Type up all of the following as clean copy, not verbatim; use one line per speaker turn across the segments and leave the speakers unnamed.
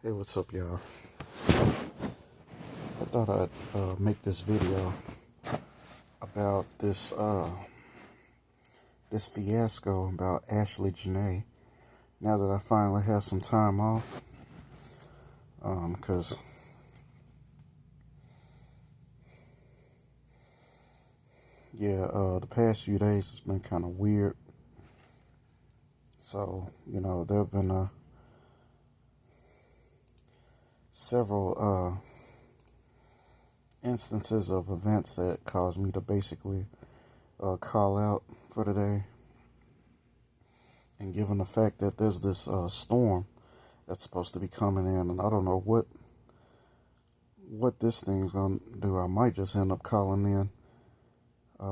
Hey, what's up, y'all? I thought I'd make this video about this fiasco about Ashley Janae. Now that I finally have some time off, because the past few days has been kind of weird. So there have been several instances of events that caused me to basically call out for today. And given the fact that there's this storm that's supposed to be coming in, and I don't know what this thing's gonna do, I might just end up calling in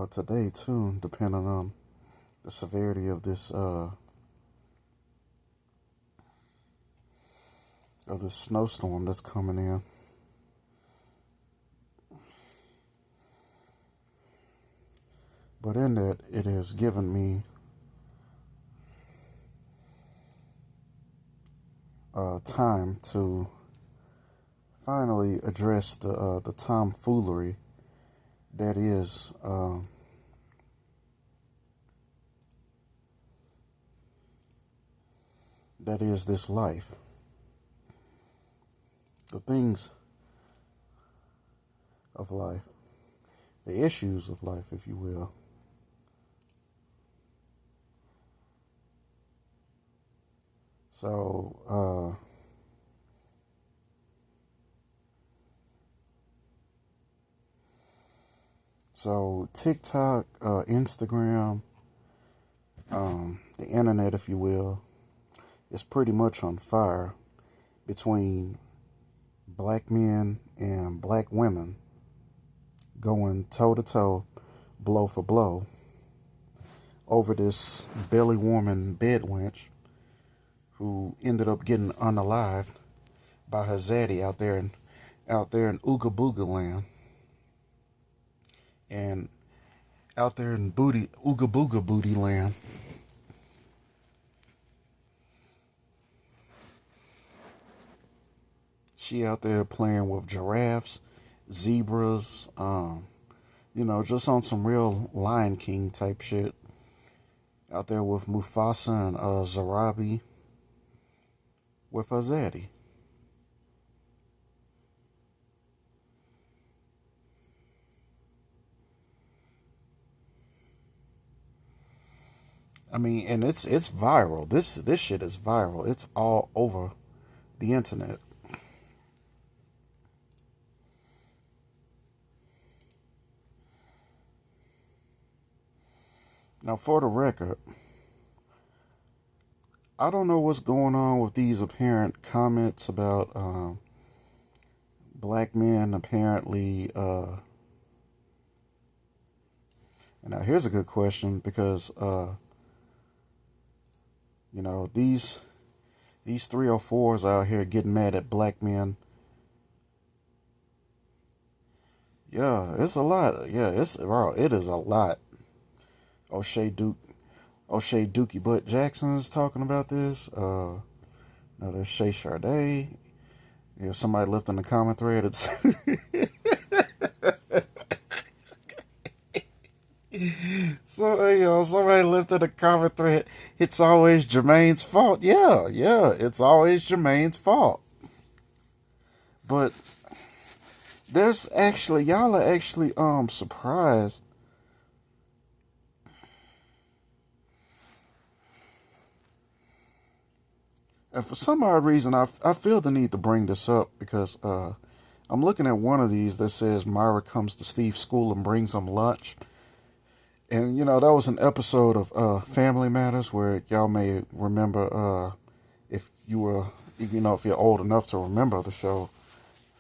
today too, depending on the severity of this snowstorm that's coming in. But in that, it has given me time to finally address the tomfoolery that is this life. The things of life, the issues of life, if you will. So TikTok, Instagram, the internet, if you will, is pretty much on fire between black men and black women going toe to toe, blow for blow, over this belly warming bedwench who ended up getting unalived by her zaddy out there in Ooga Booga land. And out there in Ooga Booga booty land, she out there playing with giraffes, zebras, just on some real Lion King type shit. Out there with Mufasa and Zarabi with her zaddy. I mean, and it's viral. This shit is viral. It's all over the internet. Now, for the record, I don't know what's going on with these apparent comments about black men apparently. And now here's a good question, because these 304s out here getting mad at black men. Yeah, it's a lot. Yeah, it is a lot. O'Shea Dookie Butt Jackson is talking about this. No, there's Shay Sade. Yeah, somebody left in the comment thread. It's somebody left in the comment thread. It's always Jermaine's fault. Yeah, it's always Jermaine's fault. But there's actually, y'all are actually surprised. And for some odd reason, I feel the need to bring this up, because I'm looking at one of these that says Myra comes to Steve's school and brings him lunch. And, that was an episode of Family Matters, where y'all may remember, if you're old enough to remember the show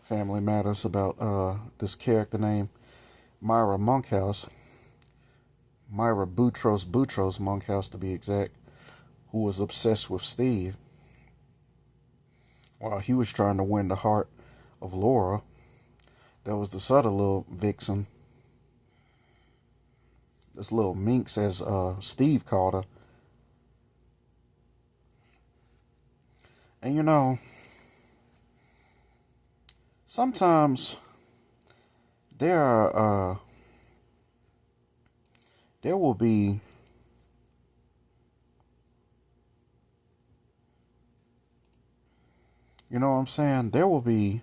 Family Matters, about this character named Myra Monkhouse. Myra Boutros Monkhouse, to be exact, who was obsessed with Steve while he was trying to win the heart of Laura. That was this other little vixen. This little minx, as Steve called her. And sometimes there are there will be you know what I'm saying? There will be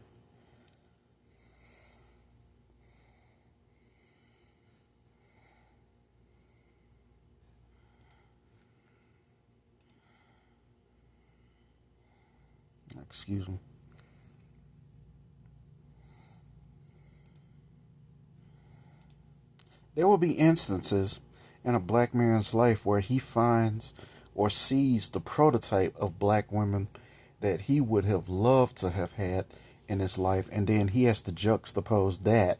excuse me. There will be instances in a black man's life where he finds or sees the prototype of black women that he would have loved to have had in his life, and then he has to juxtapose that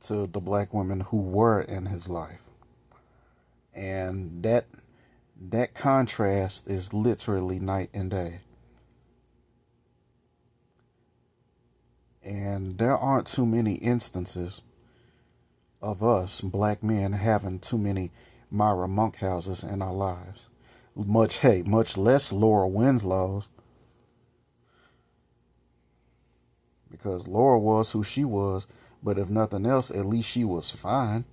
to the black women who were in his life. And that contrast is literally night and day. And there aren't too many instances of us black men having too many Myra Monk houses in our lives. Much less Laura Winslow's. Because Laura was who she was, but if nothing else, at least she was fine.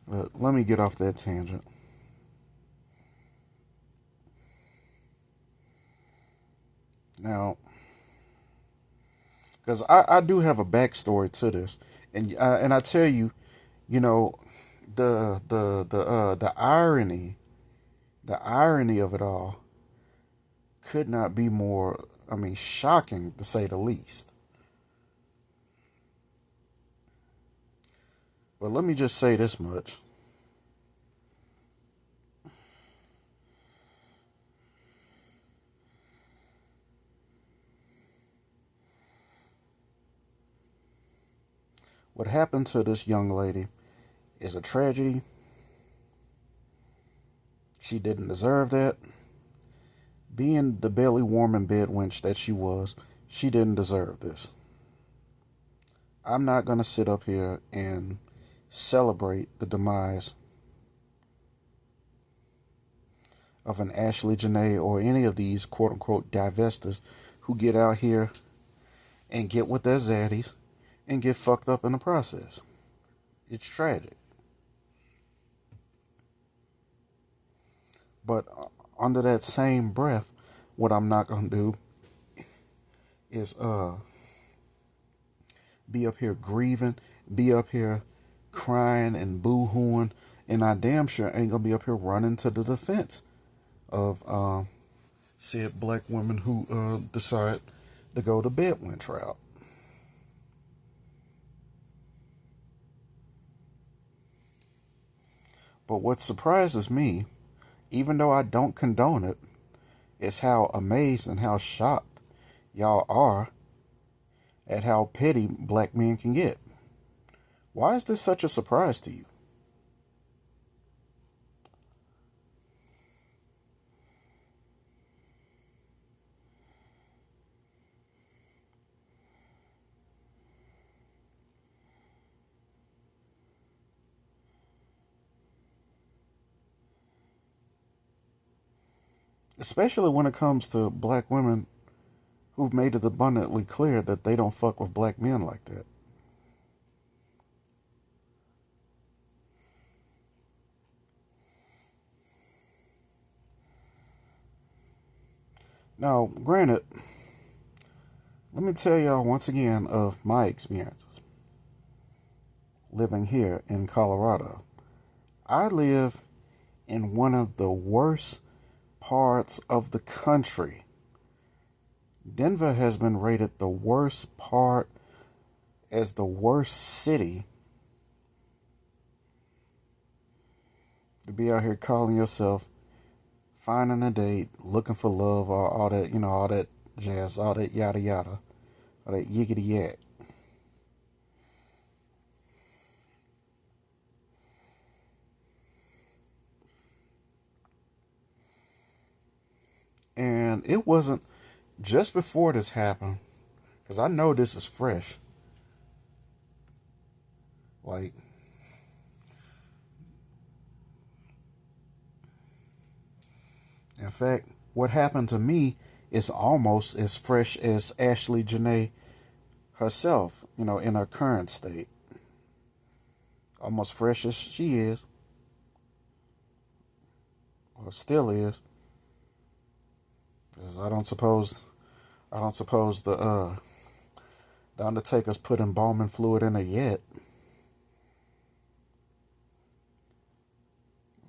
But let me get off that tangent. Now, because I do have a backstory to this, and I tell you, you know, the irony of it all could not be more, I mean, shocking to say the least. But let me just say this much. What happened to this young lady is a tragedy. She didn't deserve that. Being the belly warming bedwench that she was, she didn't deserve this. I'm not going to sit up here and celebrate the demise of an Ashley Janae or any of these quote unquote divestors who get out here and get with their zaddies and get fucked up in the process. It's tragic. But under that same breath, what I'm not going to do is be up here grieving, be up here crying and boo-hooing, and I damn sure ain't going to be up here running to the defense of said black women who decide to go the bedwench route. But what surprises me, even though I don't condone it, is how amazed and how shocked y'all are at how petty black men can get. Why is this such a surprise to you? Especially when it comes to black women who've made it abundantly clear that they don't fuck with black men like that. Now, granted, let me tell y'all once again of my experiences living here in Colorado. I live in one of the worst parts of the country. Denver has been rated the worst part as the worst city to be out here calling yourself finding a date, looking for love, or all that, all that jazz, all that yada yada, all that yiggity yak. And it wasn't just before this happened, because I know this is fresh. Like, in fact, what happened to me is almost as fresh as Ashley Janae herself, in her current state. Almost fresh as she is, or still is. Because I don't suppose the Undertaker's put embalming fluid in her yet.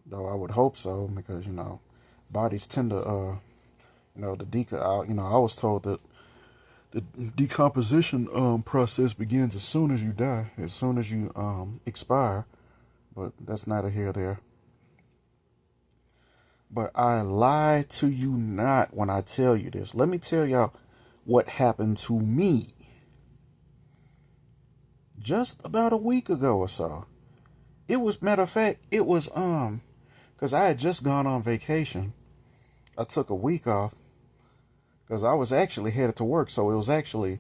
Though I would hope so, because, bodies tend to, I was told that the decomposition process begins as soon as you die, as soon as you expire, but that's neither here nor there. But I lie to you not when I tell you this. Let me tell y'all what happened to me just about a week ago or so. It was, matter of fact, it was, because I had just gone on vacation. I took a week off because I was actually headed to work. So it was actually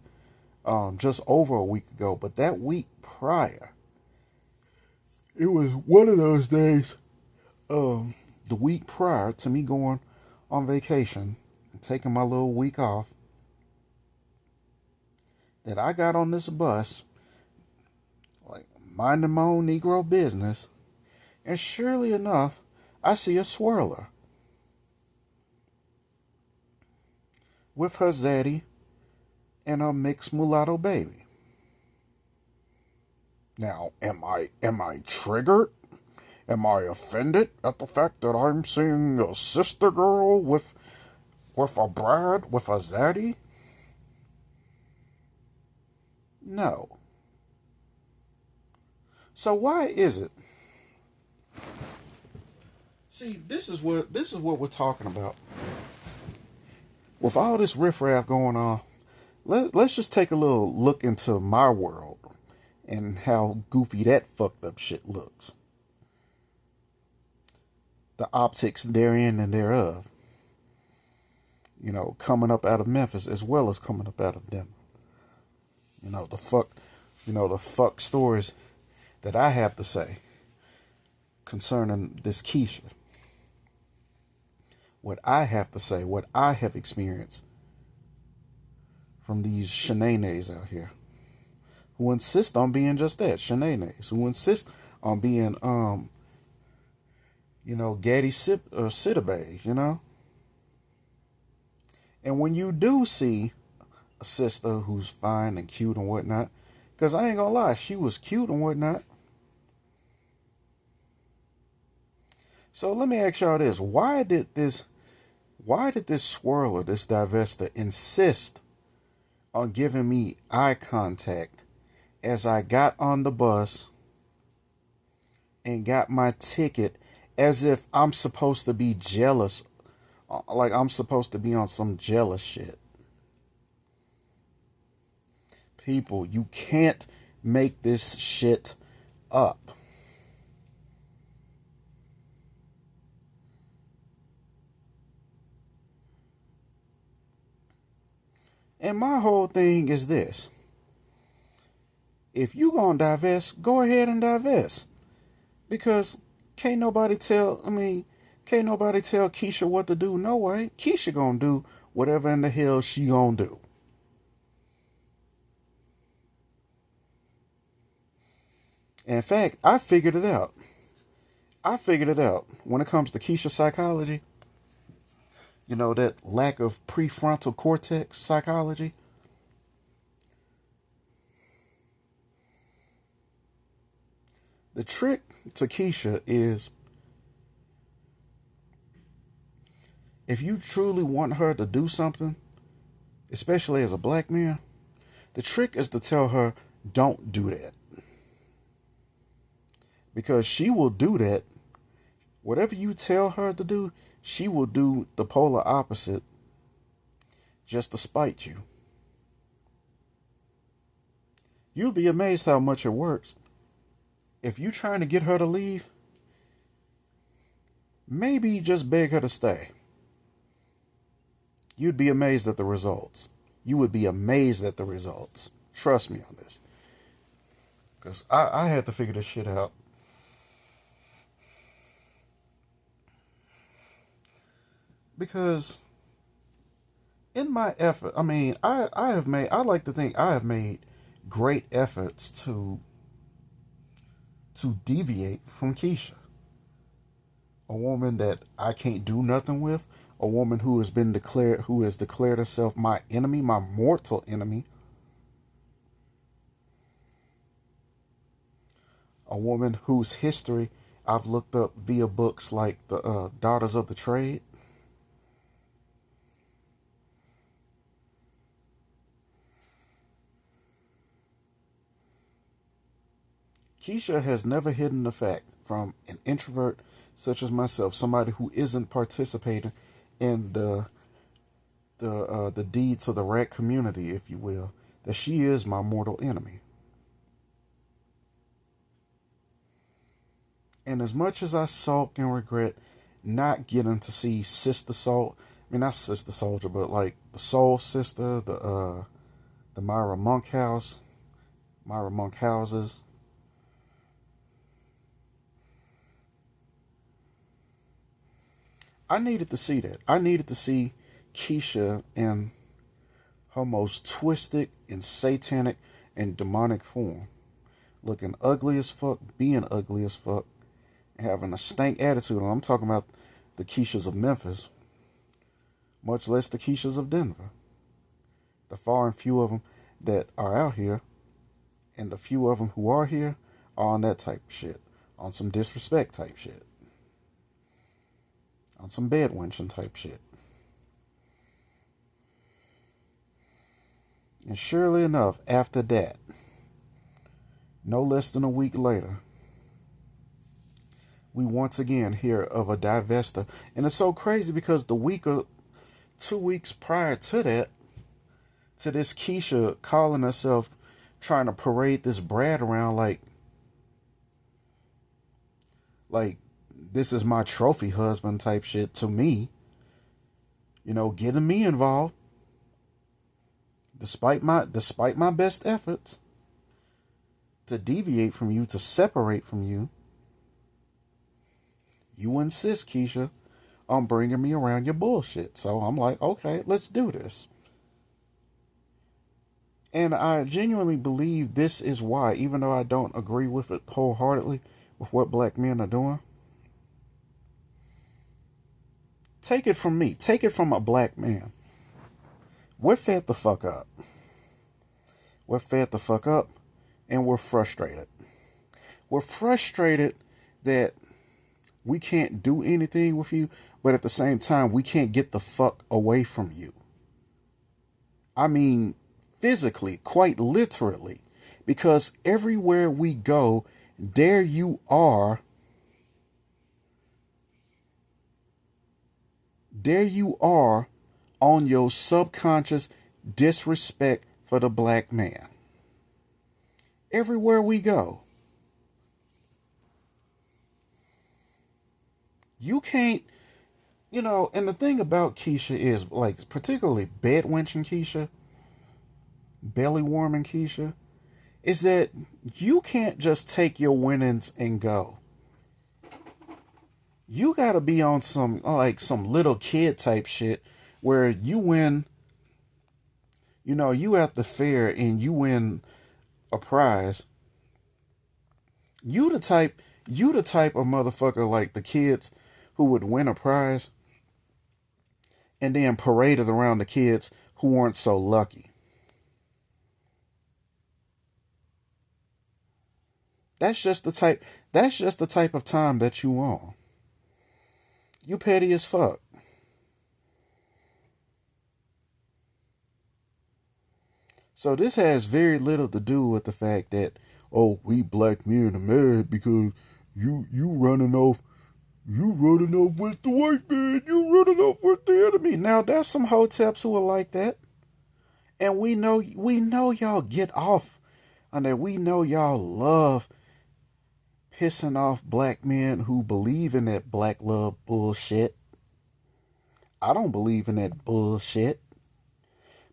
just over a week ago. But that week prior, it was one of those days, the week prior to me going on vacation and taking my little week off, that I got on this bus, like minding my own Negro business, and surely enough, I see a swirler with her zaddy and her mixed mulatto baby. Now, am I triggered? Am I offended at the fact that I'm seeing a sister girl with a bride, with a zaddy? No. So why is it? See, this is what we're talking about. With all this riffraff going on, let's just take a little look into my world and how goofy that fucked up shit looks. The optics therein and thereof. Coming up out of Memphis as well as coming up out of Denver. The fuck stories that I have to say concerning this Keisha. What I have to say, what I have experienced from these shenanigans out here, who insist on being just that, shenanigans, who insist on being, gaddy sitterbags, And when you do see a sister who's fine and cute and whatnot, because I ain't gonna lie, she was cute and whatnot. So let me ask y'all this. Why did this swirler, this divester, insist on giving me eye contact as I got on the bus and got my ticket, as if I'm supposed to be jealous, like I'm supposed to be on some jealous shit? People, you can't make this shit up. And my whole thing is this. If you gonna divest, go ahead and divest. Because can't nobody tell Keisha what to do, no way. Keisha gonna do whatever in the hell she gonna do. In fact, I figured it out. When it comes to Keisha psychology. That lack of prefrontal cortex psychology. The trick to Keisha is, if you truly want her to do something, especially as a black man, the trick is to tell her, don't do that. Because she will do that. Whatever you tell her to do, she will do the polar opposite just to spite you. You'll be amazed how much it works. If you're trying to get her to leave, maybe just beg her to stay. You'd be amazed at the results. You would be amazed at the results. Trust me on this. Because I had to figure this shit out. Because in my effort, I mean, I have made, I like to think I have made great efforts to deviate from Keisha, a woman that I can't do nothing with, a woman who has declared herself my enemy, my mortal enemy, a woman whose history I've looked up via books like the Daughters of the Trade. Keisha has never hidden the fact from an introvert such as myself, somebody who isn't participating in the deeds of the rat community, if you will, that she is my mortal enemy. And as much as I sulk and regret not getting to see Sister Salt, I mean not Sister Soldier, but like the Soul Sister, the Myra Monk House, Myra Monk Houses. I needed to see that. I needed to see Keisha in her most twisted and satanic and demonic form. Looking ugly as fuck, being ugly as fuck, and having a stank attitude. And I'm talking about the Keishas of Memphis, much less the Keishas of Denver. The far and few of them that are out here, and the few of them who are here, are on that type of shit. On some disrespect type shit. On some bedwenching type shit. And surely enough, after that, no less than a week later, we once again hear of a divester. And it's so crazy because the week or 2 weeks prior to that, to this Keisha calling herself, trying to parade this Brad around like this is my trophy husband type shit to me, getting me involved despite my best efforts to deviate from you, to separate from you. You insist, Keisha, on bringing me around your bullshit. So I'm like, okay, let's do this. And I genuinely believe this is why, even though I don't agree with it wholeheartedly, with what black men are doing. Take it from me. Take it from a black man. We're fed the fuck up. We're fed the fuck up, and we're frustrated. We're frustrated that we can't do anything with you, but at the same time, we can't get the fuck away from you. I mean, physically, quite literally, because everywhere we go, there you are. There you are on your subconscious disrespect for the black man. Everywhere we go. You can't, and the thing about Keisha is, like, particularly bedwenching Keisha, belly warming Keisha, is that you can't just take your winnings and go. You gotta be on some little kid type shit where you win, you at the fair and you win a prize. You the type of motherfucker like the kids who would win a prize and then parade it around the kids who weren't so lucky. That's just the type of time that you on. You petty as fuck. So this has very little to do with the fact that, oh, we black men are mad because you running off with the white man, you running off with the enemy. Now there's some hoteps who are like that. And we know y'all get off on that. We know y'all love pissing off black men who believe in that black love bullshit. I don't believe in that bullshit.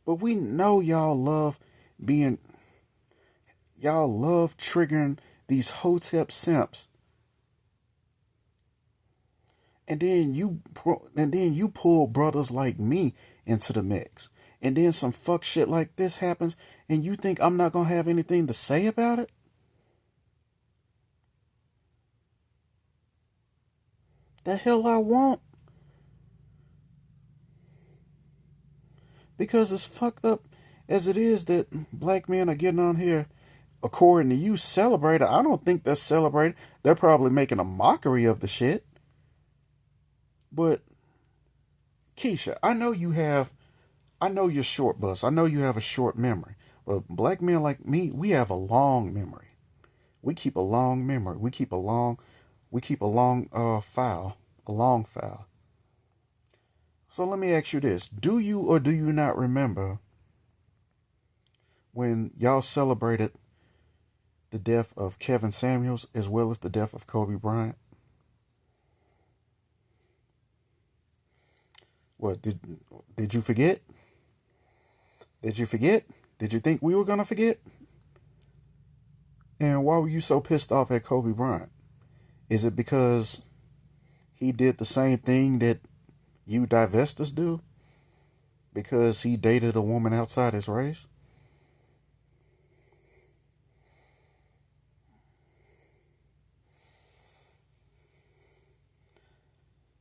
But we know y'all love triggering these hotep simps And then you pull brothers like me into the mix. And then some fuck shit like this happens, and you think I'm not gonna have anything to say about it? The hell I won't. Because it's fucked up as it is that black men are getting on here, according to you, celebrated. I don't think they're celebrated. They're probably making a mockery of the shit. But Keisha, I know you're short bus. I know you have a short memory. But black men like me, we have a long memory. We keep a long memory. We keep file, a long file. So let me ask you this. Do you or do you not remember when y'all celebrated the death of Kevin Samuels as well as the death of Kobe Bryant? What, did you forget? Did you forget? Did you think we were going to forget? And why were you so pissed off at Kobe Bryant? Is it because he did the same thing that you divestors do? Because he dated a woman outside his race?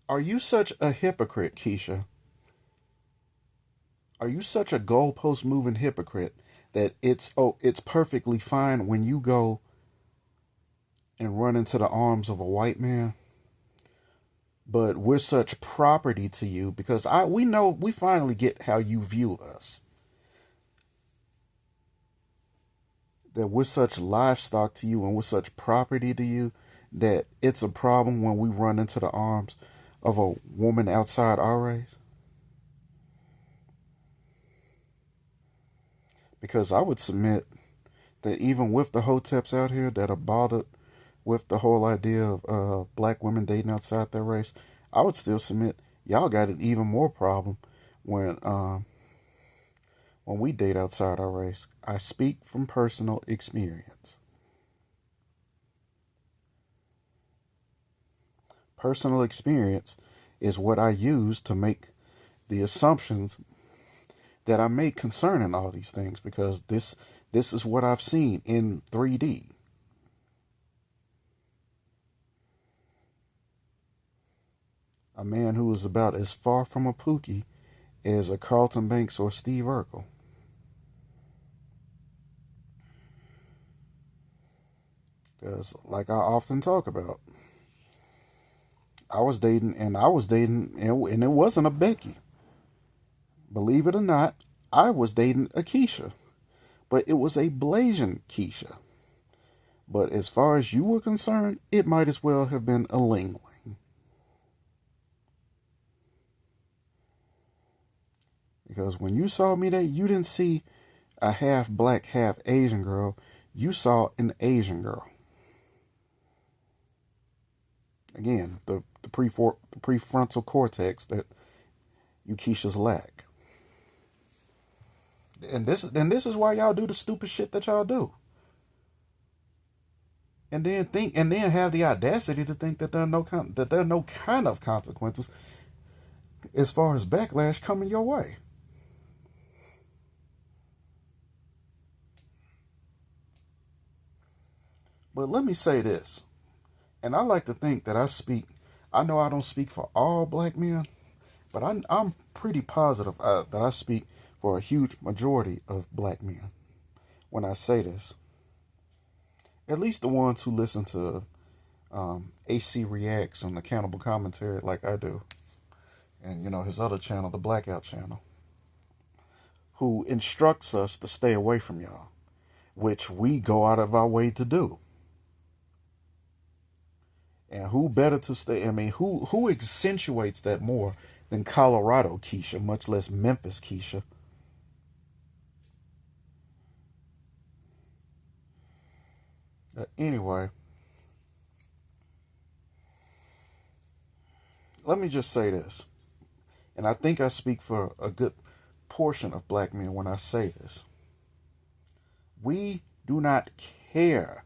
Are you such a hypocrite, Keisha? Are you such a goalpost moving hypocrite that it's perfectly fine when you go and run into the arms of a white man, but we're such property to you because we finally get how you view us, that we're such livestock to you and we're such property to you that it's a problem when we run into the arms of a woman outside our race? Because I would submit that even with the hoteps out here that are bothered with the whole idea of black women dating outside their race, I would still submit y'all got an even more problem when we date outside our race. I speak from personal experience. Personal experience is what I use to make the assumptions that I make concerning all these things, because this is what I've seen in 3D. A man who is about as far from a Pookie as a Carlton Banks or Steve Urkel. Because, like I often talk about, I was dating, and it wasn't a Becky. Believe it or not, I was dating a Keisha. But it was a Blasian Keisha. But as far as you were concerned, it might as well have been a Ling Ling. Because when you saw me there, you didn't see a half black, half Asian girl. You saw an Asian girl. Again, the prefrontal cortex that you Keishas lack. And this is why y'all do the stupid shit that y'all do. And then have the audacity to think that there are no kind of consequences as far as backlash coming your way. But let me say this, and I like to think that I know I don't speak for all black men, but I'm pretty positive that I speak for a huge majority of black men when I say this. At least the ones who listen to AC Reacts and the Cannibal Commentary like I do. And, his other channel, the Blackout channel. Who instructs us to stay away from y'all. Which we go out of our way to do. And who better to stay, who accentuates that more than Colorado Keisha, much less Memphis Keisha? Anyway, let me just say this, and I think I speak for a good portion of black men when I say this. We do not care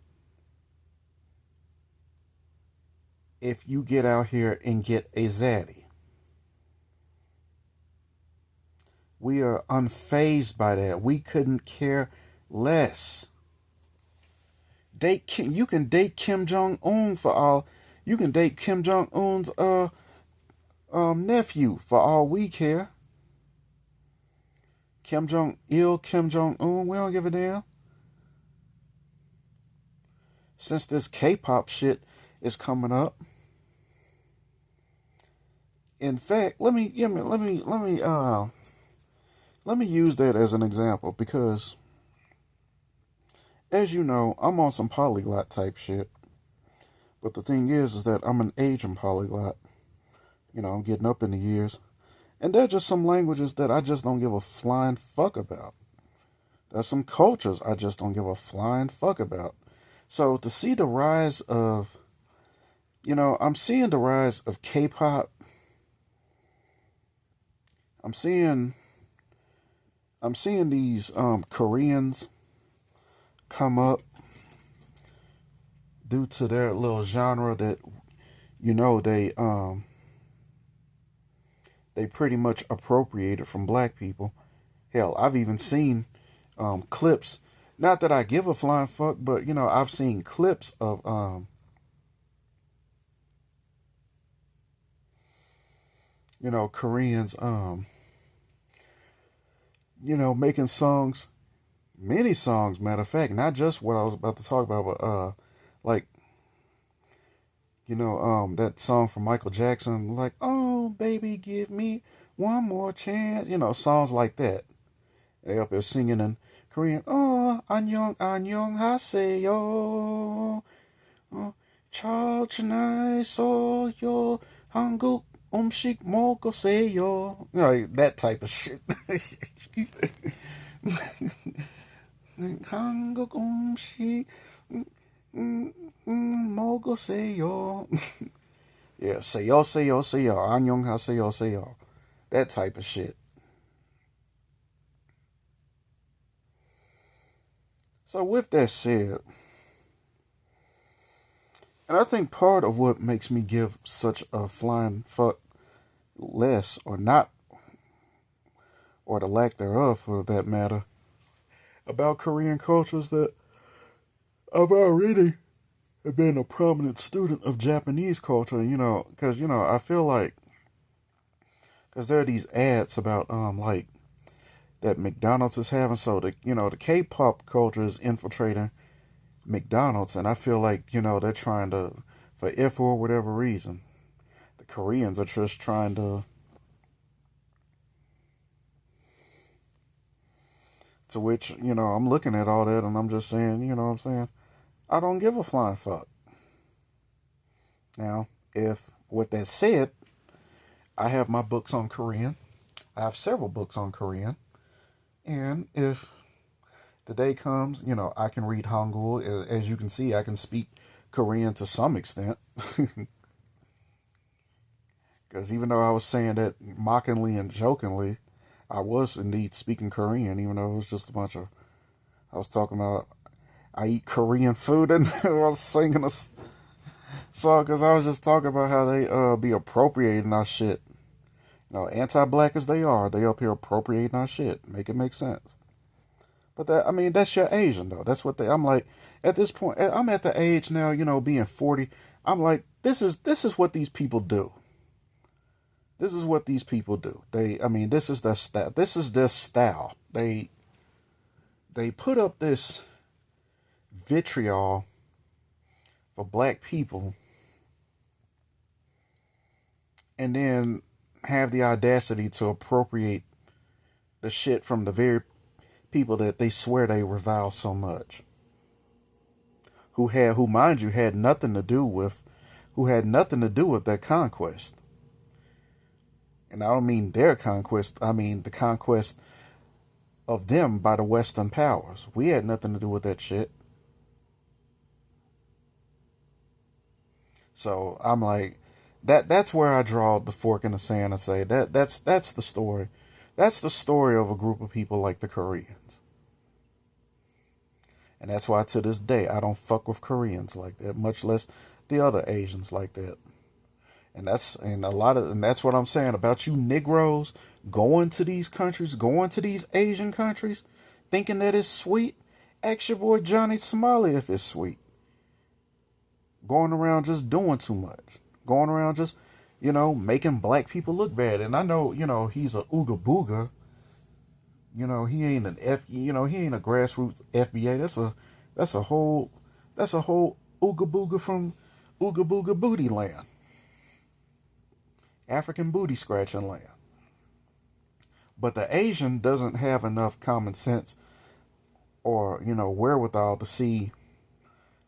if you get out here and get a zaddy. We are unfazed by that. We couldn't care less. You can date Kim Jong-un for all. You can date Kim Jong-un's nephew for all we care. Kim Jong-il, Kim Jong-un, we don't give a damn. Since this K-pop shit is coming up. In fact, let me use that as an example, because as you know, I'm on some polyglot type shit. But the thing is that I'm an Asian polyglot. You know, I'm getting up in the years. And there are just some languages that I just don't give a flying fuck about. There's some cultures I just don't give a flying fuck about. So to see the rise of, I'm seeing the rise of K-pop. I'm seeing these Koreans come up due to their little genre that, they pretty much appropriated from black people. Hell, I've even seen clips. Not that I give a flying fuck, but I've seen clips of Koreans making songs, many songs, matter of fact, not just what I was about to talk about, but like that song from Michael Jackson, like, oh, baby, give me one more chance. Songs like that. They up there singing in Korean. Oh, 안녕, 안녕하세요. 잘 지내세요. 한국 음식 먹으세요. Like that type of shit. 한국 음식 먹으세요. Yeah, seyo, seyo, seyo. 안녕하세요, seyo. That type of shit. So with that said, and I think part of what makes me give such a flying fuck less, or not, or the lack thereof for that matter, about Korean culture is that I've already been a prominent student of Japanese culture, because, I feel like, because there are these ads about, like, that McDonald's is having, so the K-pop culture is infiltrating McDonald's, and I feel like, they're trying to, for whatever reason, the Koreans are just trying to which, I'm looking at all that and I'm just saying, what I'm saying? I don't give a flying fuck. Now, with that said, I have my books on Korean. I have several books on Korean. And if the day comes, I can read Hangul. As you can see, I can speak Korean to some extent. Because even though I was saying that mockingly and jokingly, I was indeed speaking Korean, even though it was just a bunch of, I was talking about, I eat Korean food, and I was singing a song because I was just talking about how they be appropriating our shit. Anti-black as they are, they up here appropriating our shit. Make it make sense. But that's your Asian, though. That's what I'm like, at this point, I'm at the age now, being 40, I'm like, this is what these people do. This is what these people do. This is their style. This is their style. They put up this vitriol for black people and then have the audacity to appropriate the shit from the very people that they swear they revile so much. Who mind you, had nothing to do with their conquest. And I don't mean their conquest, I mean the conquest of them by the Western powers. We had nothing to do with that shit. So I'm like, that's where I draw the fork in the sand and say that's the story. That's the story of a group of people like the Koreans. And that's why to this day I don't fuck with Koreans like that, much less the other Asians like that. And that's what I'm saying about you Negroes going to these countries, going to these Asian countries, thinking that it's sweet. Ask your boy Johnny Somali if it's sweet. Going around just doing too much. Going around just, making black people look bad. And I know, he's a ooga booga. He ain't he ain't a grassroots FBA. That's a whole ooga booga from ooga booga booty land. African booty scratching land. But the Asian doesn't have enough common sense or, wherewithal to see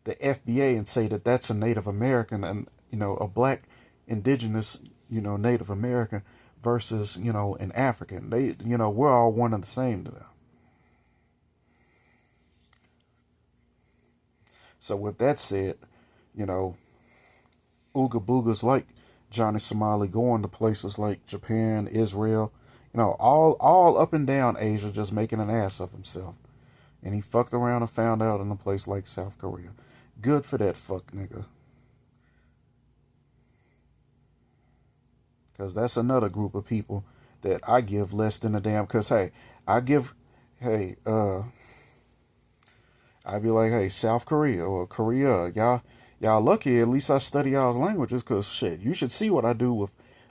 the FBA and say that that's a Native American and, a black indigenous, Native American versus, an African. We're all one and the same to them. So with that said, Ooga Boogas like Johnny Somali going to places like Japan, Israel, all up and down Asia just making an ass of himself. And he fucked around and found out in a place like South Korea. Good for that fuck nigga. Because that's another group of people that I give less than a damn. Because, hey, I'd be like, hey, South Korea or Korea, y'all lucky. At least I study y'all's languages. Because, shit, you should see what I do with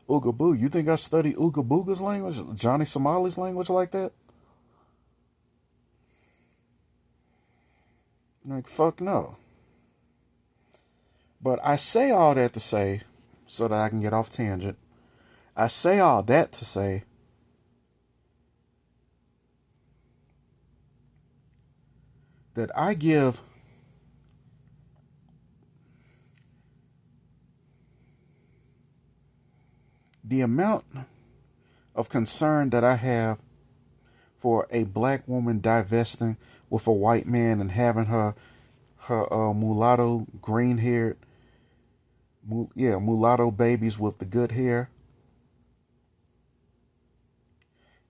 Ooga Boo. You think I study Ooga Booga's language, Johnny Somali's language like that? Like, fuck no. But I say all that to say, so that I can get off tangent, I say all that to say that I give the amount of concern that I have for a black woman divesting with a white man and having her mulatto green haired mulatto babies with the good hair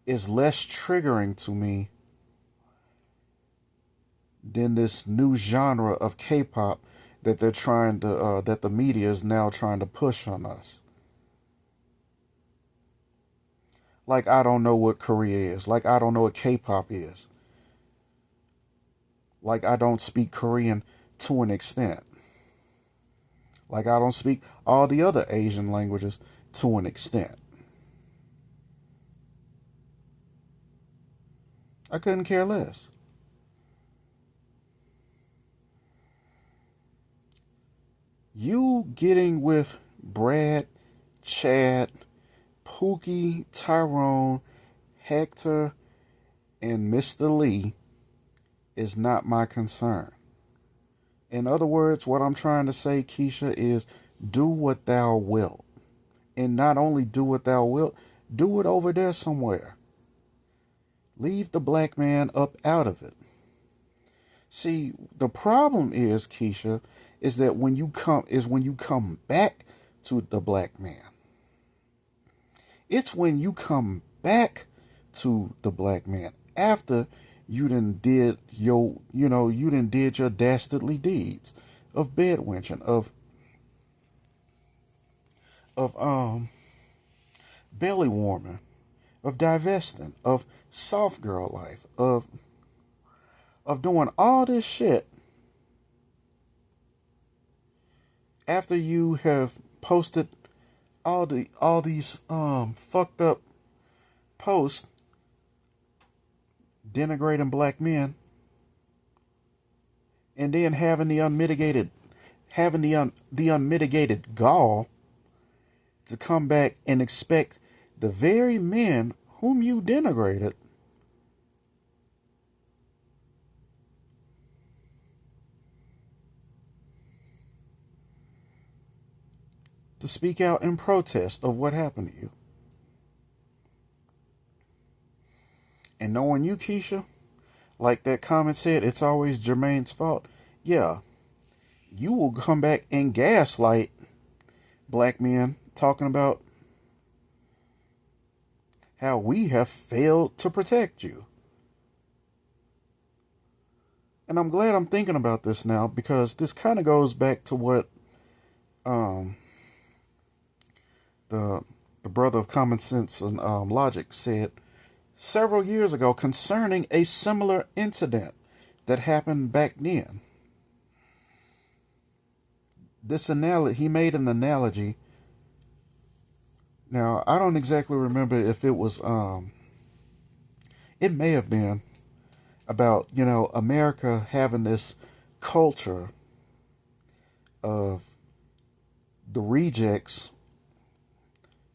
is less triggering to me than this new genre of K-pop that they're trying to that the media is now trying to push on us. Like I don't know what Korea is. Like I don't know what K-pop is. Like I don't speak Korean to an extent. Like I don't speak all the other Asian languages to an extent. I couldn't care less. You getting with Brad, Chad, Pookie, Tyrone, Hector, and Mr. Lee is not my concern. In other words, what I'm trying to say, Keisha, is do what thou wilt. And not only do what thou wilt, do it over there somewhere. Leave the black man up out of it. See, the problem is, Keisha, is that when you come back to the black man. It's when you come back to the black man after you done did your dastardly deeds of bedwenching, of belly warming, of divesting, of soft girl life, of doing all this shit after you have posted all these fucked up posts denigrating black men, and then having the unmitigated gall to come back and expect the very men whom you denigrated to speak out in protest of what happened to you. And knowing you, Keisha, like that comment said, it's always Jermaine's fault. Yeah, you will come back and gaslight black men talking about how we have failed to protect you. And I'm glad I'm thinking about this now, because this kind of goes back to what the brother of common sense and logic, said several years ago concerning a similar incident that happened back then. He made an analogy. Now, I don't exactly remember if it was, it may have been about, America having this culture of the rejects,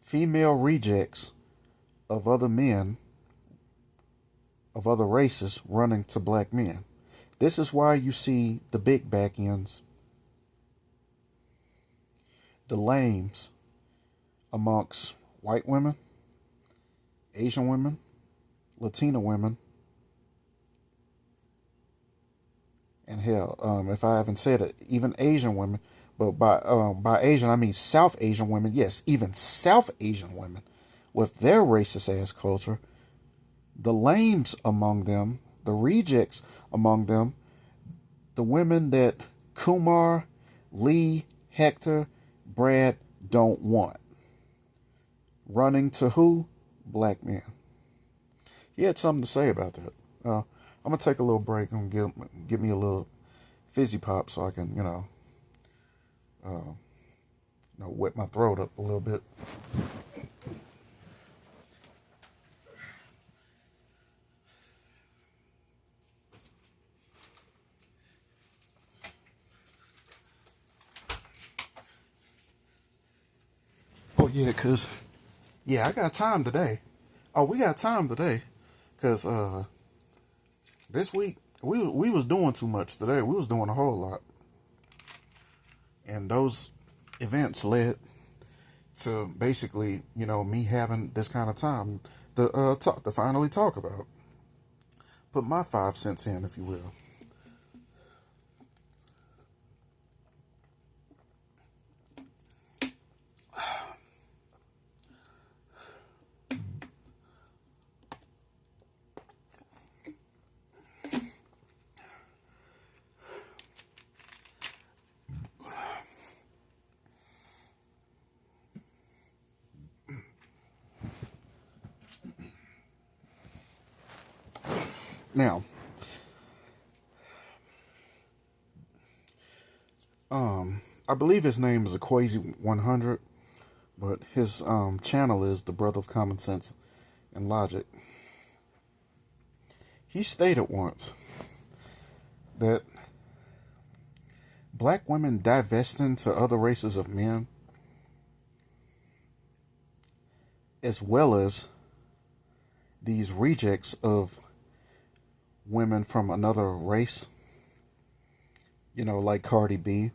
female rejects of other men, of other races running to black men. This is why you see the big back ends, the lames amongst white women, Asian women, Latina women, and hell, if I haven't said it, even Asian women. But by Asian I mean South Asian women. Yes, even South Asian women with their racist ass culture. The lames among them, the rejects among them, the women that Kumar, Lee, Hector, Brad don't want. Running to who? Black men. He had something to say about that. I'm gonna take a little break and get me a little fizzy pop so I can, wet my throat up a little bit. Oh yeah, I got time today. Oh, we got time today, cause this week we was doing too much today. We was doing a whole lot, and those events led to basically, me having this kind of time to finally talk about. Put my 5 cents in, if you will. Now, I believe his name is Equazy 100, but his channel is the Brother of Common Sense and Logic. He stated once that black women divesting to other races of men, as well as these rejects of women from another race, like Cardi B,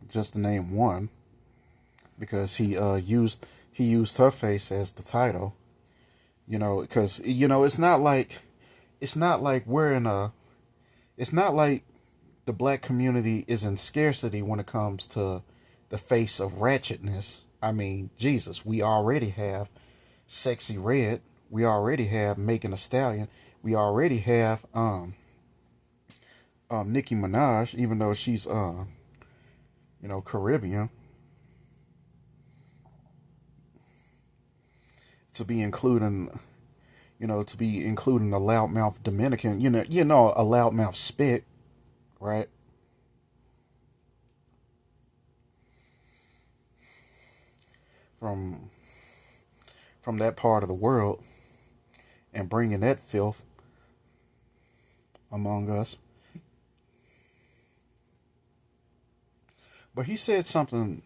just to name one, because he used her face as the title, because it's not like the black community is in scarcity when it comes to the face of ratchetness. I mean, Jesus, we already have Sexy Red. We already have Megan Thee Stallion. We already have Nicki Minaj, even though she's Caribbean. To be including a loudmouth Dominican, a loudmouth spit, right? From that part of the world, and bringing that filth among us. But he said something,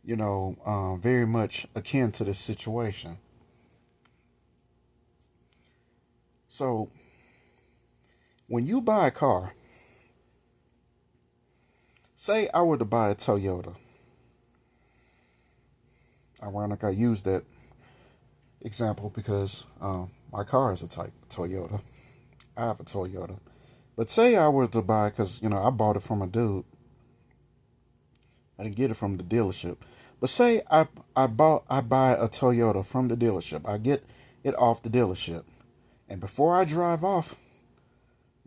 very much akin to this situation. So, when you buy a car, say I were to buy a Toyota. Ironic I use that example because my car is a type Toyota. I have a Toyota. But say I were to buy, because, I bought it from a dude. I didn't get it from the dealership. But say I buy a Toyota from the dealership. I get it off the dealership. And before I drive off,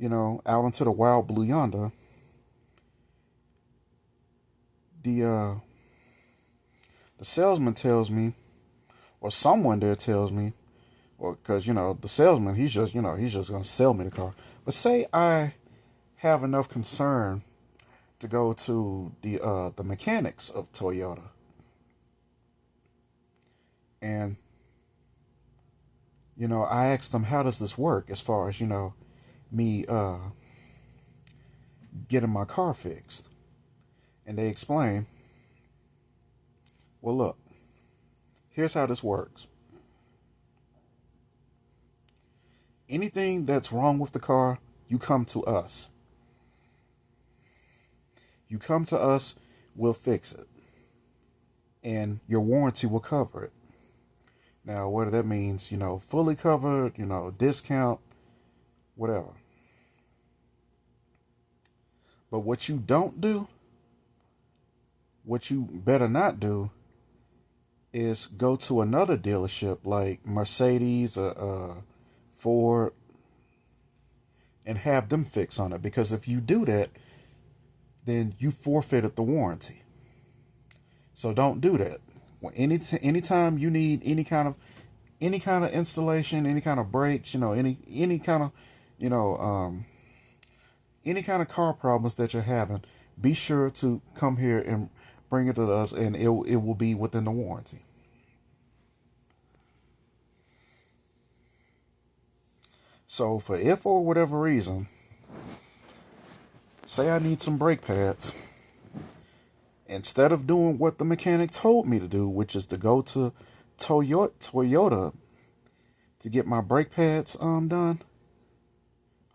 out into the wild blue yonder, the The salesman tells me, or someone there tells me, or because, the salesman, he's just going to sell me the car. But say I have enough concern to go to the mechanics of Toyota. And, I asked them, how does this work as far as, me getting my car fixed? And they explain, well, look, here's how this works. Anything that's wrong with the car, you come to us. You come to us, we'll fix it. And your warranty will cover it. Now, whether that means, fully covered, discount, whatever. But what you don't do, what you better not do, is go to another dealership like Mercedes or Ford and have them fix on it. Because if you do that, then you forfeited the warranty. So don't do that. Anytime you need any kind of installation, any kind of brakes, any kind of any kind of car problems that you're having, be sure to come here and bring it to us, and it will be within the warranty. So for whatever reason, say I need some brake pads, instead of doing what the mechanic told me to do, which is to go to Toyota to get my brake pads done,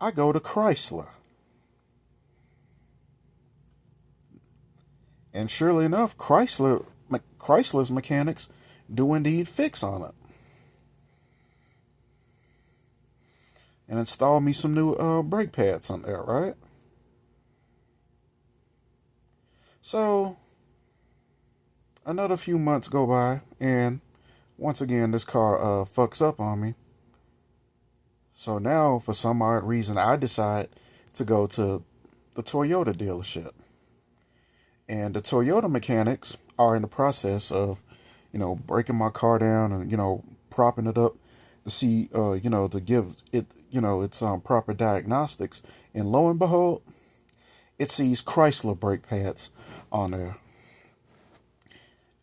I go to Chrysler. And surely enough, Chrysler's mechanics do indeed fix on it. And install me some new brake pads on there, right? So, another few months go by, and once again, this car fucks up on me. So now, for some odd reason, I decide to go to the Toyota dealership. And the Toyota mechanics are in the process of, breaking my car down and, propping it up to see, to give it, its proper diagnostics. And lo and behold, it sees Chrysler brake pads on there.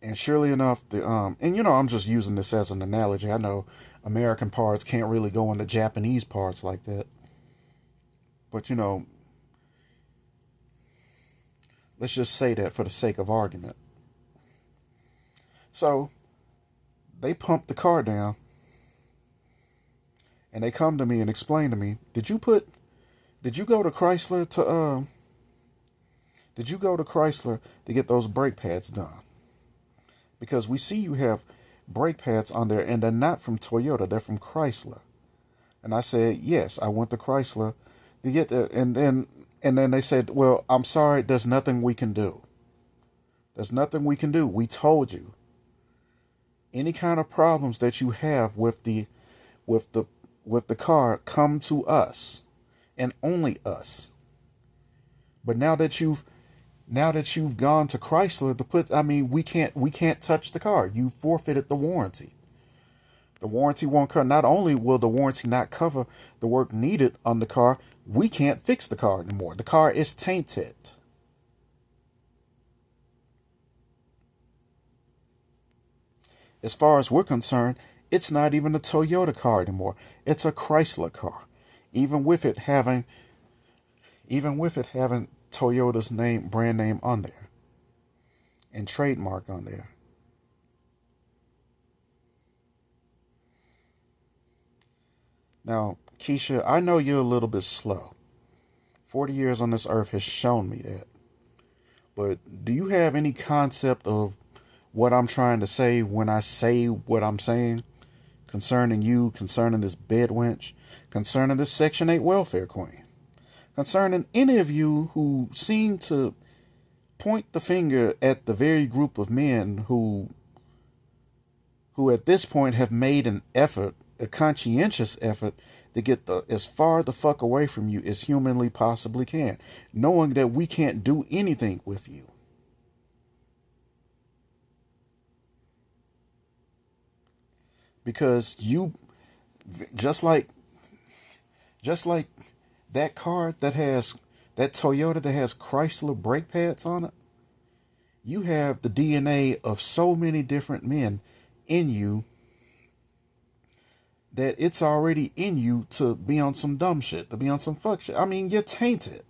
And surely enough, I'm just using this as an analogy. I know American parts can't really go into Japanese parts like that. But, let's just say that for the sake of argument. So, they pump the car down. And they come to me and explain to me, did you go to Chrysler to get those brake pads done? Because we see you have brake pads on there, and they're not from Toyota, they're from Chrysler. And I said, yes, I went to Chrysler to get that. And then they said, well, I'm sorry, there's nothing we can do. There's nothing we can do. We told you. Any kind of problems that you have with the car, come to us, and only us. But now that you've gone to Chrysler we can't touch the car. You forfeited the warranty. The warranty won't cover. Not only will the warranty not cover the work needed on the car, we can't fix the car anymore. The car is tainted. As far as we're concerned, it's not even a Toyota car anymore. It's a Chrysler car. Even with it having Toyota's brand name on there. And trademark on there. Now, Keisha, I know you're a little bit slow. 40 years on this earth has shown me that. But do you have any concept of what I'm trying to say when I say what I'm saying? Concerning you, concerning this bedwench, concerning this Section 8 welfare queen, concerning any of you who seem to point the finger at the very group of men who at this point have made an effort, a conscientious effort, to get as far the fuck away from you as humanly possibly can, knowing that we can't do anything with you. because you just like just like that car that has that Toyota that has Chrysler brake pads on it. You have the DNA of so many different men in you that it's already in you to be on some dumb shit, to be on some fuck shit. I mean, you're tainted.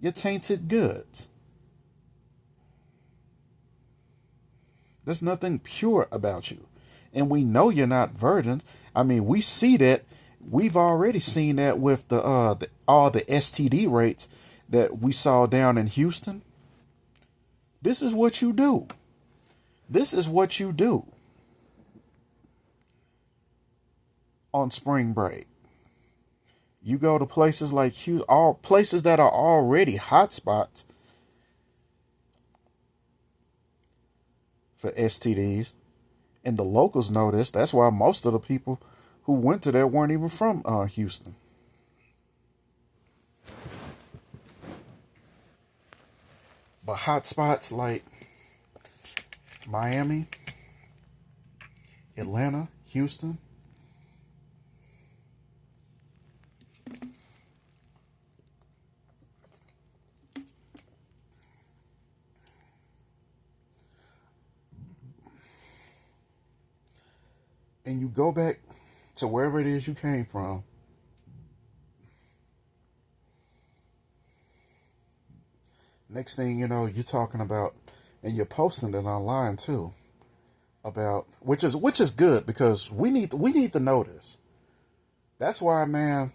You're tainted goods. There's nothing pure about you. And we know you're not virgins. I mean, we see that. We've already seen that with all the STD rates that we saw down in Houston. This is what you do. This is what you do on spring break. You go to places like Houston, all places that are already hot spots for STDs, and the locals know this. That's why most of the people who went to there weren't even from Houston. But hot spots like Miami, Atlanta, Houston, and you go back to wherever it is you came from, next thing you know, you're talking about, and you're posting it online too, about which is good, because we need to know this. That's why, man,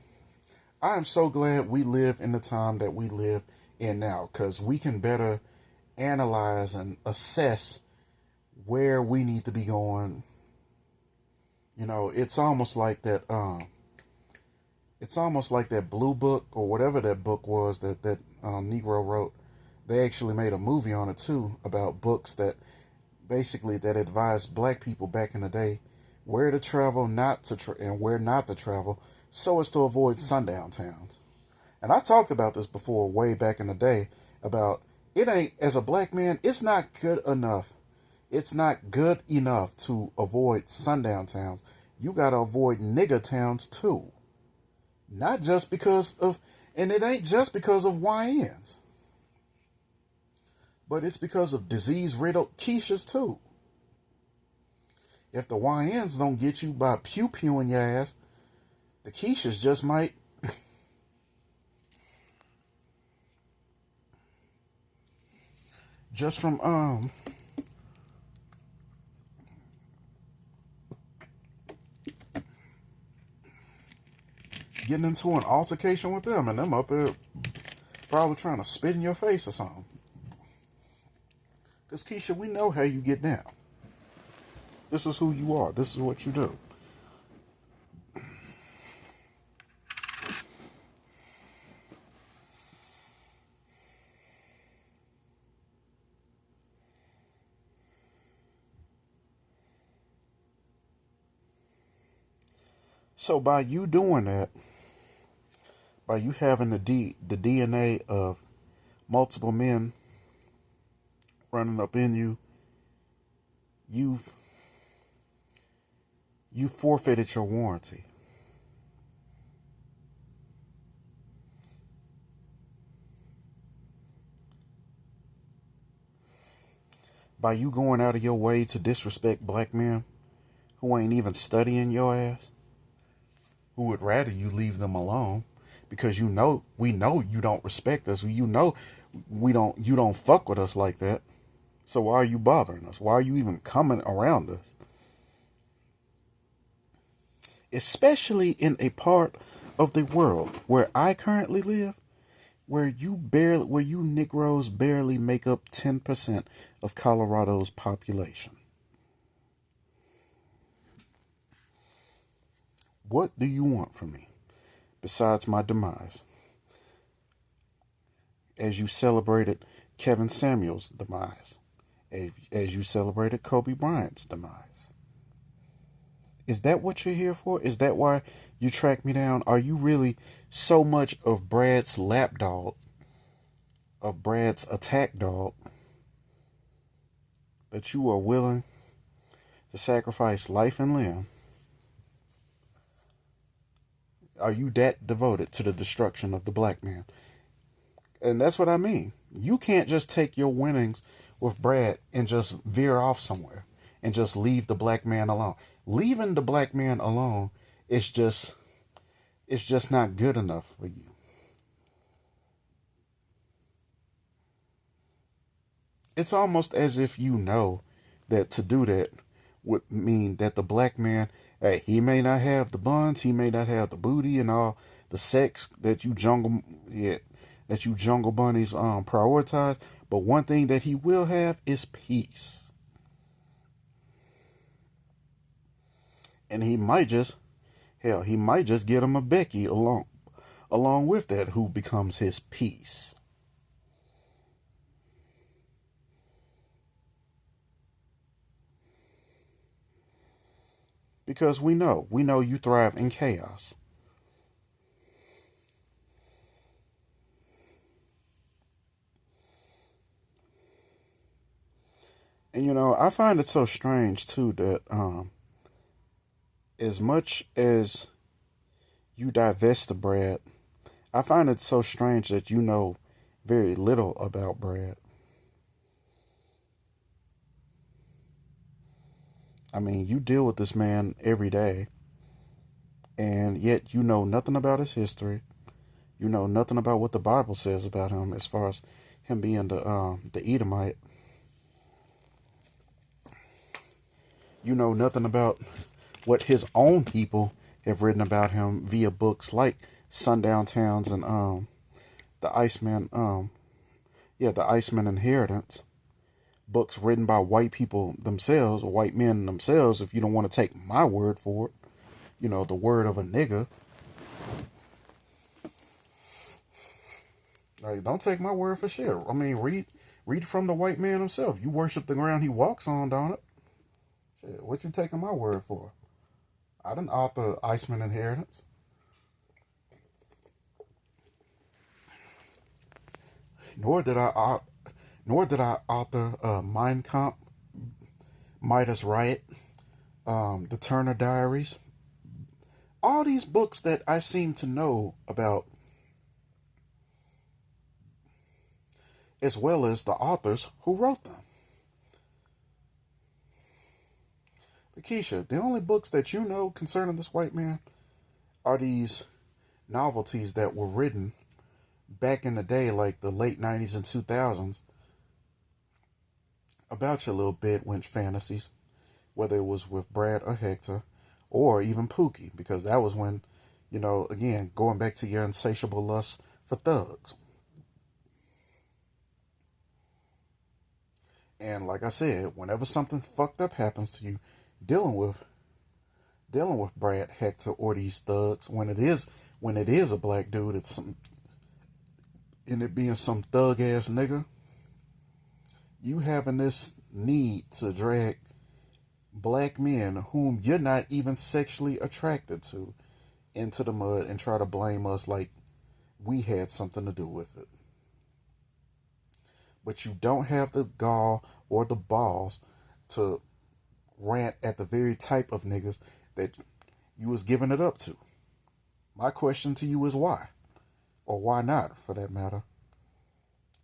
I am so glad we live in the time that we live in now, because we can better analyze and assess where we need to be going. You know, it's almost like that. It's almost like that Blue Book, or whatever that book was that Negro wrote. They actually made a movie on it too, about books that basically that advised black people back in the day where to travel, and where not to travel, so as to avoid sundown towns. And I talked about this before, way back in the day, about it ain't, as a black man, it's not good enough. It's not good enough to avoid sundown towns. You gotta avoid nigger towns too. Not just because of, and it ain't just because of YNs, but it's because of disease-riddled quiches too. If the YNs don't get you by pew-pewing your ass, the quiches just might. Just from getting into an altercation with them, and them up there probably trying to spit in your face or something. Because Keisha, we know how you get down. This is who you are. This is what you do. So by you doing that, by you having the DNA of multiple men running up in you, you forfeited your warranty. By you going out of your way to disrespect black men who ain't even studying your ass, who would rather you leave them alone, because we know you don't respect us. You know you don't fuck with us like that. So why are you bothering us? Why are you even coming around us? Especially in a part of the world where I currently live, where you Negroes barely make up 10% of Colorado's population. What do you want from me besides my demise? As you celebrated Kevin Samuel's demise, as you celebrated Kobe Bryant's demise. Is that what you're here for? Is that why you tracked me down? Are you really so much of Brad's lapdog, of Brad's attack dog, that you are willing to sacrifice life and limb? Are you that devoted to the destruction of the black man? And that's what I mean. You can't just take your winnings with Brad and just veer off somewhere and just leave the black man alone. Leaving the black man alone is just not good enough for you. It's almost as if you know that to do that would mean that the black man, hey, he may not have the buns, he may not have the booty and all the sex that you jungle, yeah, that you jungle bunnies prioritize, but one thing that he will have is peace. And he might just, hell, he might just get him a Becky along with that, who becomes his peace. Because we know you thrive in chaos. And I find it so strange too that as much as you divest the Brad, I find it so strange that you know very little about Brad. I mean, you deal with this man every day, and yet you know nothing about his history. You know nothing about what the Bible says about him as far as him being the Edomite. You know nothing about what his own people have written about him via books like Sundown Towns and the Iceman the Iceman Inheritance. Books written by white people themselves, or white men themselves, if you don't want to take my word for it. The word of a nigga. Like, don't take my word for shit. I mean, read from the white man himself. You worship the ground he walks on, don't it? Shit, what you taking my word for? I didn't author Iceman Inheritance. Nor did I author Mein Kampf, Midas Riot, the Turner Diaries. All these books that I seem to know about, as well as the authors who wrote them. But Keisha, the only books that you know concerning this white man are these novelties that were written back in the day, like the late 90s and 2000s, about your little bedwench fantasies, whether it was with Brad or Hector, or even Pookie, because that was when, again, going back to your insatiable lust for thugs. And like I said, whenever something fucked up happens to you, dealing with Brad, Hector, or these thugs, when it is a black dude, it being some thug ass nigga, you having this need to drag black men whom you're not even sexually attracted to into the mud and try to blame us like we had something to do with it. But you don't have the gall or the balls to rant at the very type of niggas that you was giving it up to. My question to you is why? Or why not, for that matter?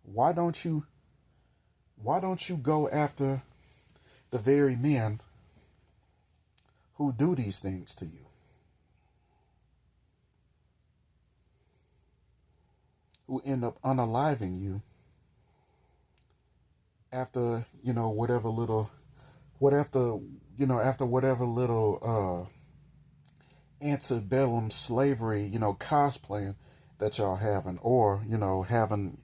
Why don't you go after the very men who do these things to you? Who end up unaliving you after, after whatever little antebellum slavery, cosplaying that y'all having, or, having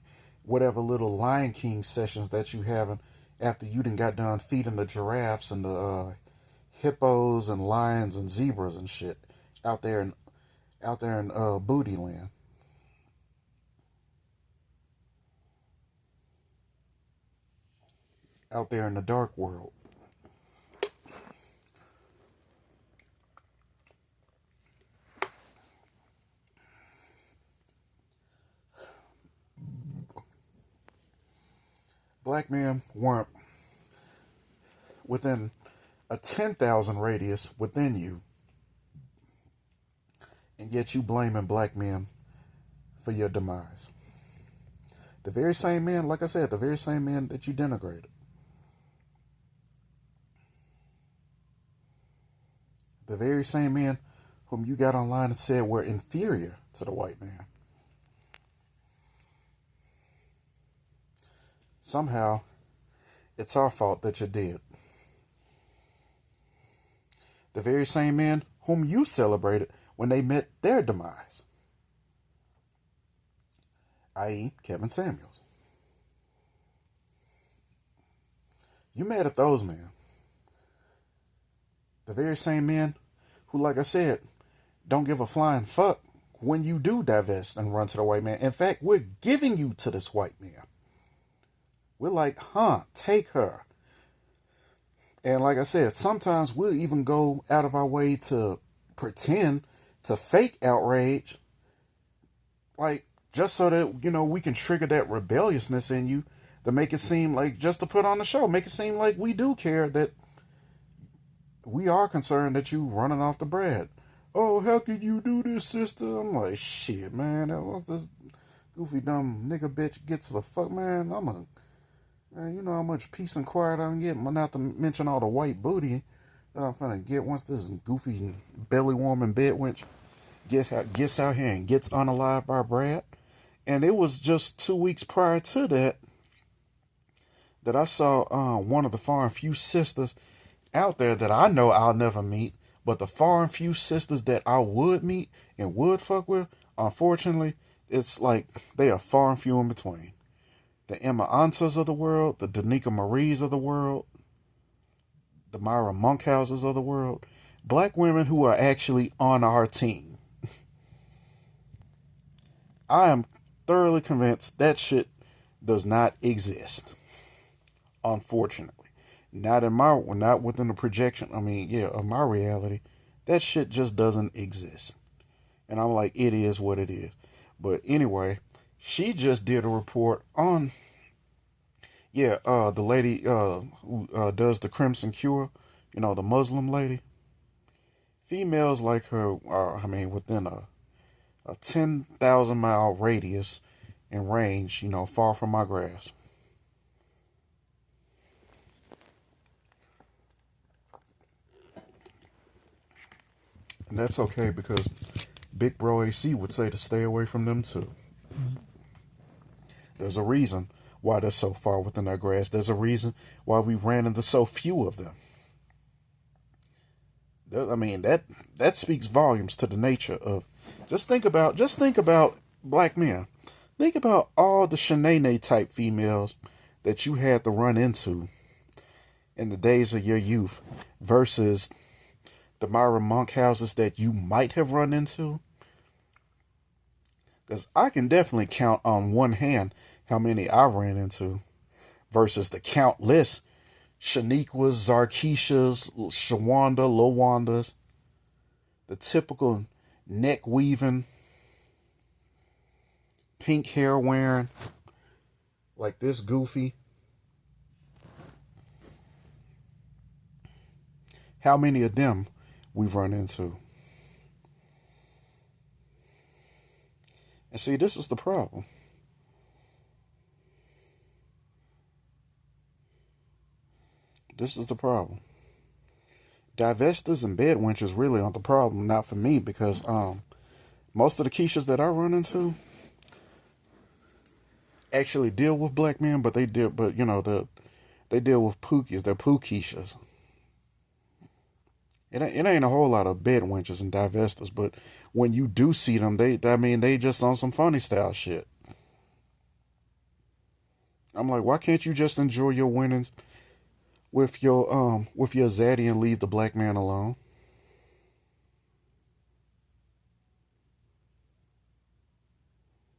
whatever little Lion King sessions that you having after you done got done feeding the giraffes and the hippos and lions and zebras and shit out there in Booty Land. Out there in the dark world. Black men weren't within a 10,000 radius within you, and yet you blaming black men for your demise. The very same men, like I said, the very same men that you denigrated. The very same men whom you got online and said were inferior to the white man. Somehow, it's our fault that you're dead. The very same men whom you celebrated when they met their demise, i.e. Kevin Samuels. You mad at those men. The very same men who, like I said, don't give a flying fuck when you do divest and run to the white man. In fact, we're giving you to this white man. We're like, take her. And like I said, sometimes we'll even go out of our way to pretend, to fake outrage, like just so that, we can trigger that rebelliousness in you, to make it seem like, just to put on the show, make it seem like we do care, that we are concerned that you running off the bread. Oh, how could you do this, sister? I'm like, shit, man, that was this goofy dumb nigga bitch gets the fuck, man. You know how much peace and quiet I'm getting, not to mention all the white booty that I'm finna get once this goofy belly warming bedwench gets out here and gets unalived by Brad. And it was just 2 weeks prior to that I saw one of the far and few sisters out there that I know I'll never meet, but the far and few sisters that I would meet and would fuck with, unfortunately, it's like they are far and few in between. The Emma Ansas of the world, the Danica Maries of the world, the Myra Monkhouses of the world, black women who are actually on our team. I am thoroughly convinced that shit does not exist. Unfortunately. Not within the projection, of my reality. That shit just doesn't exist. And I'm like, it is what it is. But anyway, she just did a report on, the lady who does the Crimson Cure, the Muslim lady. Females like her are, within a 10,000 mile radius and range, far from my grasp. And that's okay, because Big Bro AC would say to stay away from them too. There's a reason why they're so far within our grasp. There's a reason why we ran into so few of them. That speaks volumes to the nature of. Just think about black men. Think about all the Shanae type females that you had to run into in the days of your youth versus the Myra Monkhouses that you might have run into. Because I can definitely count on one hand how many I ran into versus the countless Shaniquas, Zarkeishas, Shawanda, Lowandas, the typical neck weaving, pink hair wearing, like this goofy. How many of them we've run into? And see, this is the problem. This is the problem. Divestors and bedwenchers really aren't the problem, not for me, because most of the Keishas that I run into actually deal with black men, they deal with pookies. They're poo-Keishas. It ain't a whole lot of bedwenchers and divestors, but when you do see them, they just on some funny style shit. I'm like, why can't you just enjoy your winnings with your zaddy and leave the black man alone?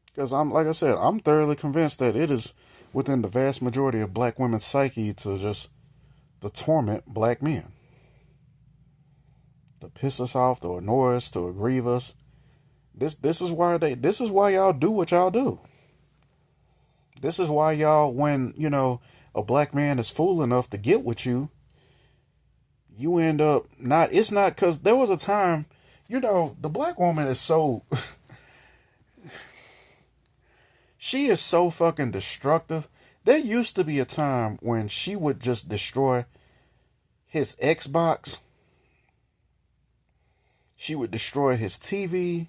Because I'm thoroughly convinced that it is within the vast majority of black women's psyche to torment black men. To piss us off, to annoy us, to aggrieve us. This is why y'all do what y'all do. This is why y'all, when, a black man is fool enough to get with you, you end up not, it's not, because there was a time, the black woman is so, she is so fucking destructive. There used to be a time when she would just destroy his Xbox. She would destroy his TV.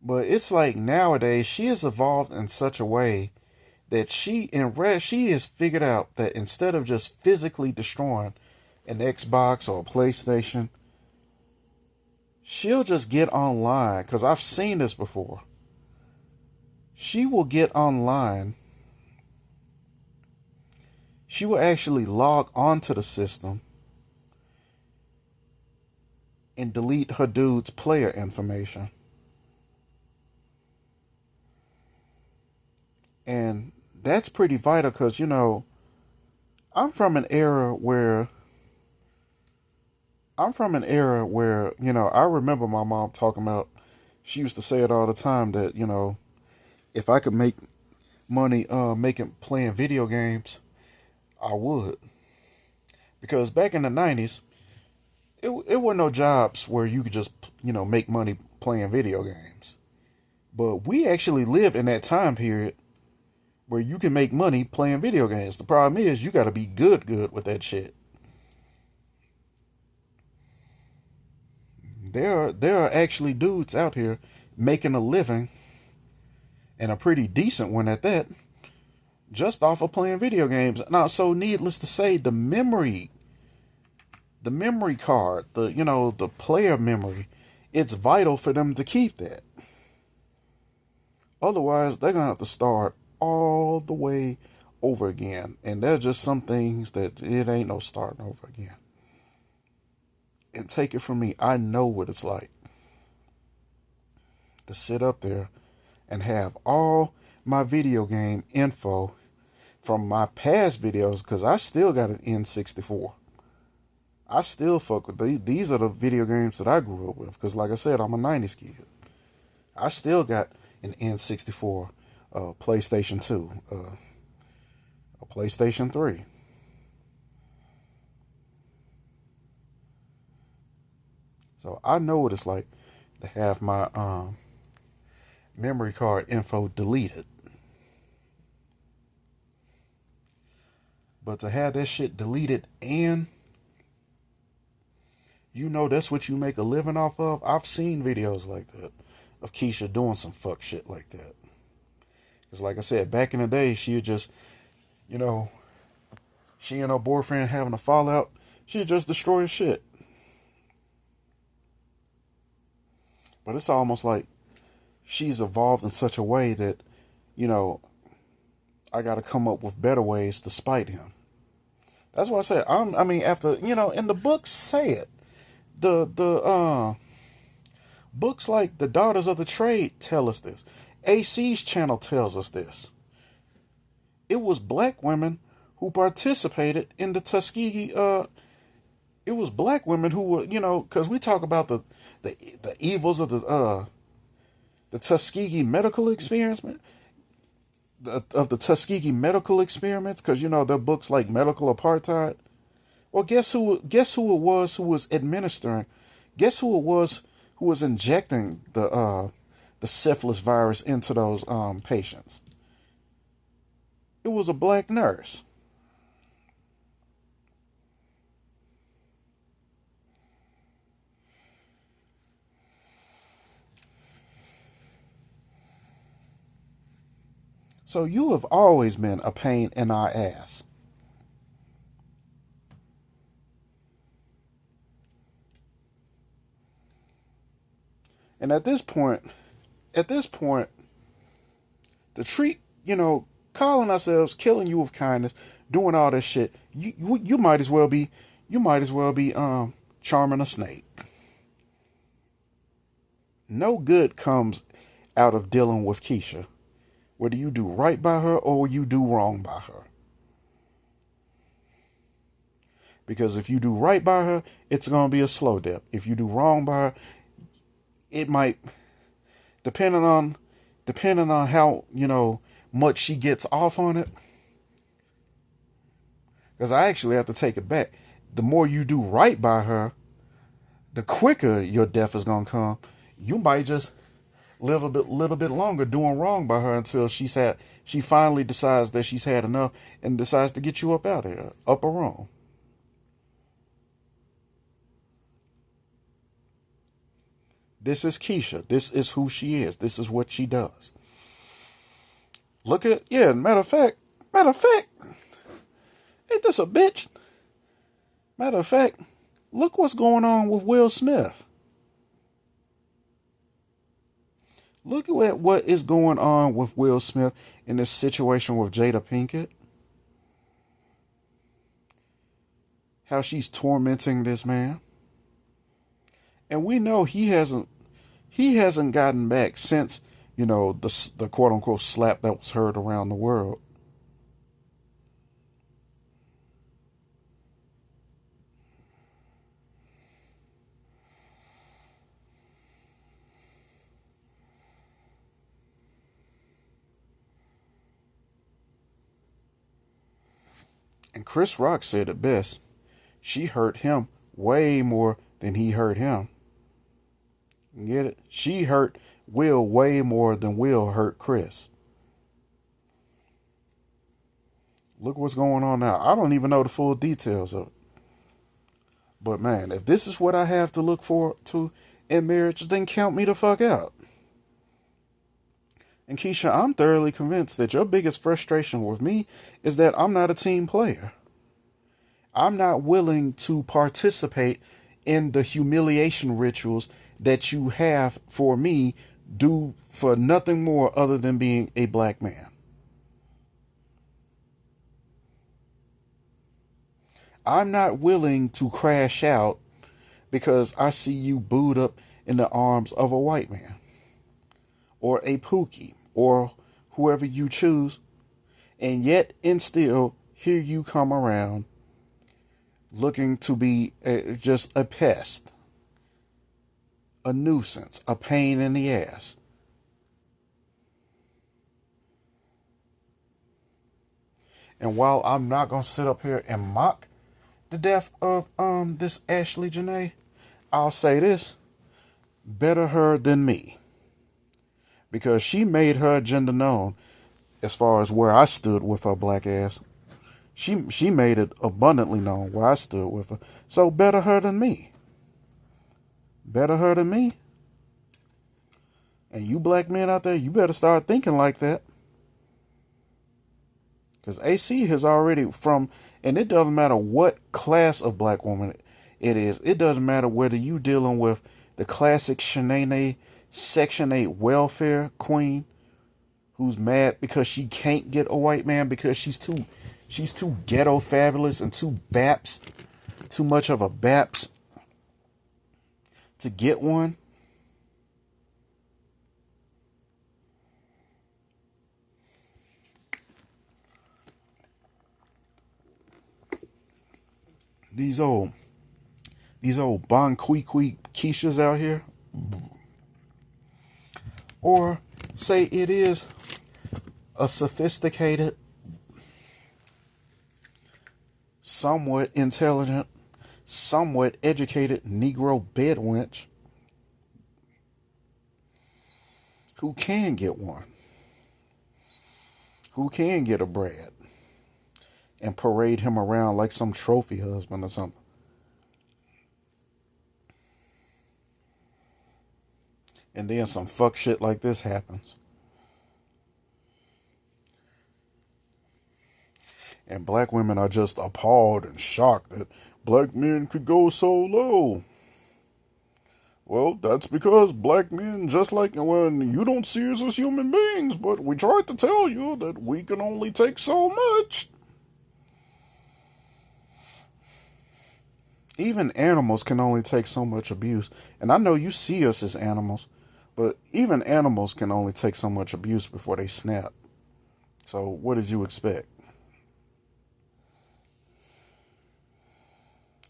But it's like nowadays she has evolved in such a way that she has figured out that instead of just physically destroying an Xbox or a PlayStation, she'll just get online. Because I've seen this before. She will get online. She will actually log onto the system and delete her dude's player information. And that's pretty vital because, I'm from an era where, I remember my mom talking about, she used to say it all the time that, if I could make money playing video games, I would. Because back in the 90s, it were no jobs where you could just, make money playing video games. But we actually live in that time period where you can make money playing video games. The problem is you got to be good with that shit. There are actually dudes out here making a living, and a pretty decent one at that, just off of playing video games. Now, so needless to say, the memory card, the player memory, it's vital for them to keep that. Otherwise, they're going to have to start all the way over again. And there's just some things that it ain't no starting over again. And take it from me, I know what it's like to sit up there and have all my video game info from my past videos, because I still got an N64. I still fuck with these are the video games that I grew up with, because like I said, I'm a 90s kid. I still got an N64, PlayStation 2, a PlayStation 3. So I know what it's like to have my memory card info deleted. But to have that shit deleted and that's what you make a living off of. I've seen videos like that of Keisha doing some fuck shit like that. Because like I said, back in the day, she would just, she and her boyfriend having a fallout, she'd just destroy shit. But it's almost like she's evolved in such a way that, I got to come up with better ways to spite him. That's why I said, after, and the books say it. The books like The Daughters of the Trade tell us this. AC's channel tells us this. It was black women who participated in the Tuskegee, it was black women who were, because we talk about the evils of the Tuskegee medical experiment, of the Tuskegee medical experiments, because there are books like Medical Apartheid. Well, guess who it was who was administering? Guess who it was who was injecting the syphilis virus into those patients? It was a black nurse. So you have always been a pain in our ass. And at this point, to treat, calling ourselves, killing you with kindness, doing all this shit, you might as well be charming a snake. No good comes out of dealing with Keisha, whether you do right by her or you do wrong by her. Because if you do right by her, it's going to be a slow dip. If you do wrong by her, it might, depending on how, much she gets off on it. Because I actually have to take it back. the more you do right by her, the quicker your death is gonna come. You might just live a little bit longer doing wrong by her until she finally decides that she's had enough and decides to get you up out of here, up or wrong. This is Keisha. This is who she is. This is what she does. Look at, yeah, matter of fact, ain't this a bitch? Matter of fact, look what's going on with Will Smith. Look at what is going on with Will Smith in this situation with Jada Pinkett. How she's tormenting this man. And we know he hasn't gotten back since, the quote unquote slap that was heard around the world. And Chris Rock said it best. She hurt him way more than he hurt him. You get it? She hurt Will way more than Will hurt Chris. Look what's going on now. I don't even know the full details of it. But man, if this is what I have to look forward to in marriage, then count me the fuck out. And Keisha, I'm thoroughly convinced that your biggest frustration with me is that I'm not a team player. I'm not willing to participate in the humiliation rituals that you have for me do for nothing more other than being a black man. I'm not willing to crash out because I see you booed up in the arms of a white man. Or a Pookie, or whoever you choose, and yet and still here you come around looking to be just a pest, a nuisance, a pain in the ass. And while I'm not going to sit up here and mock the death of this Ashley Janae, I'll say this: better her than me. Because she made her agenda known as far as where I stood with her black ass. She made it abundantly known where I stood with her. So better her than me. Better her than me. And you black men out there, you better start thinking like that. Because AC has already and it doesn't matter what class of black woman it is. It doesn't matter whether you dealing with the classic Shanae Section 8 welfare queen who's mad because she can't get a white man because she's too ghetto fabulous and too much of a baps to get one. These old Bon Qui Keishas out here. Or say it is a sophisticated, somewhat intelligent, somewhat educated Negro bedwench who can get one, who can get a Brad and parade him around like some trophy husband or something. And then some fuck shit like this happens. And black women are just appalled and shocked that black men could go so low. Well, that's because black men, just like when you don't see us as human beings, but we tried to tell you that we can only take so much. Even animals can only take so much abuse. And I know you see us as animals. But even animals can only take so much abuse before they snap. So what did you expect?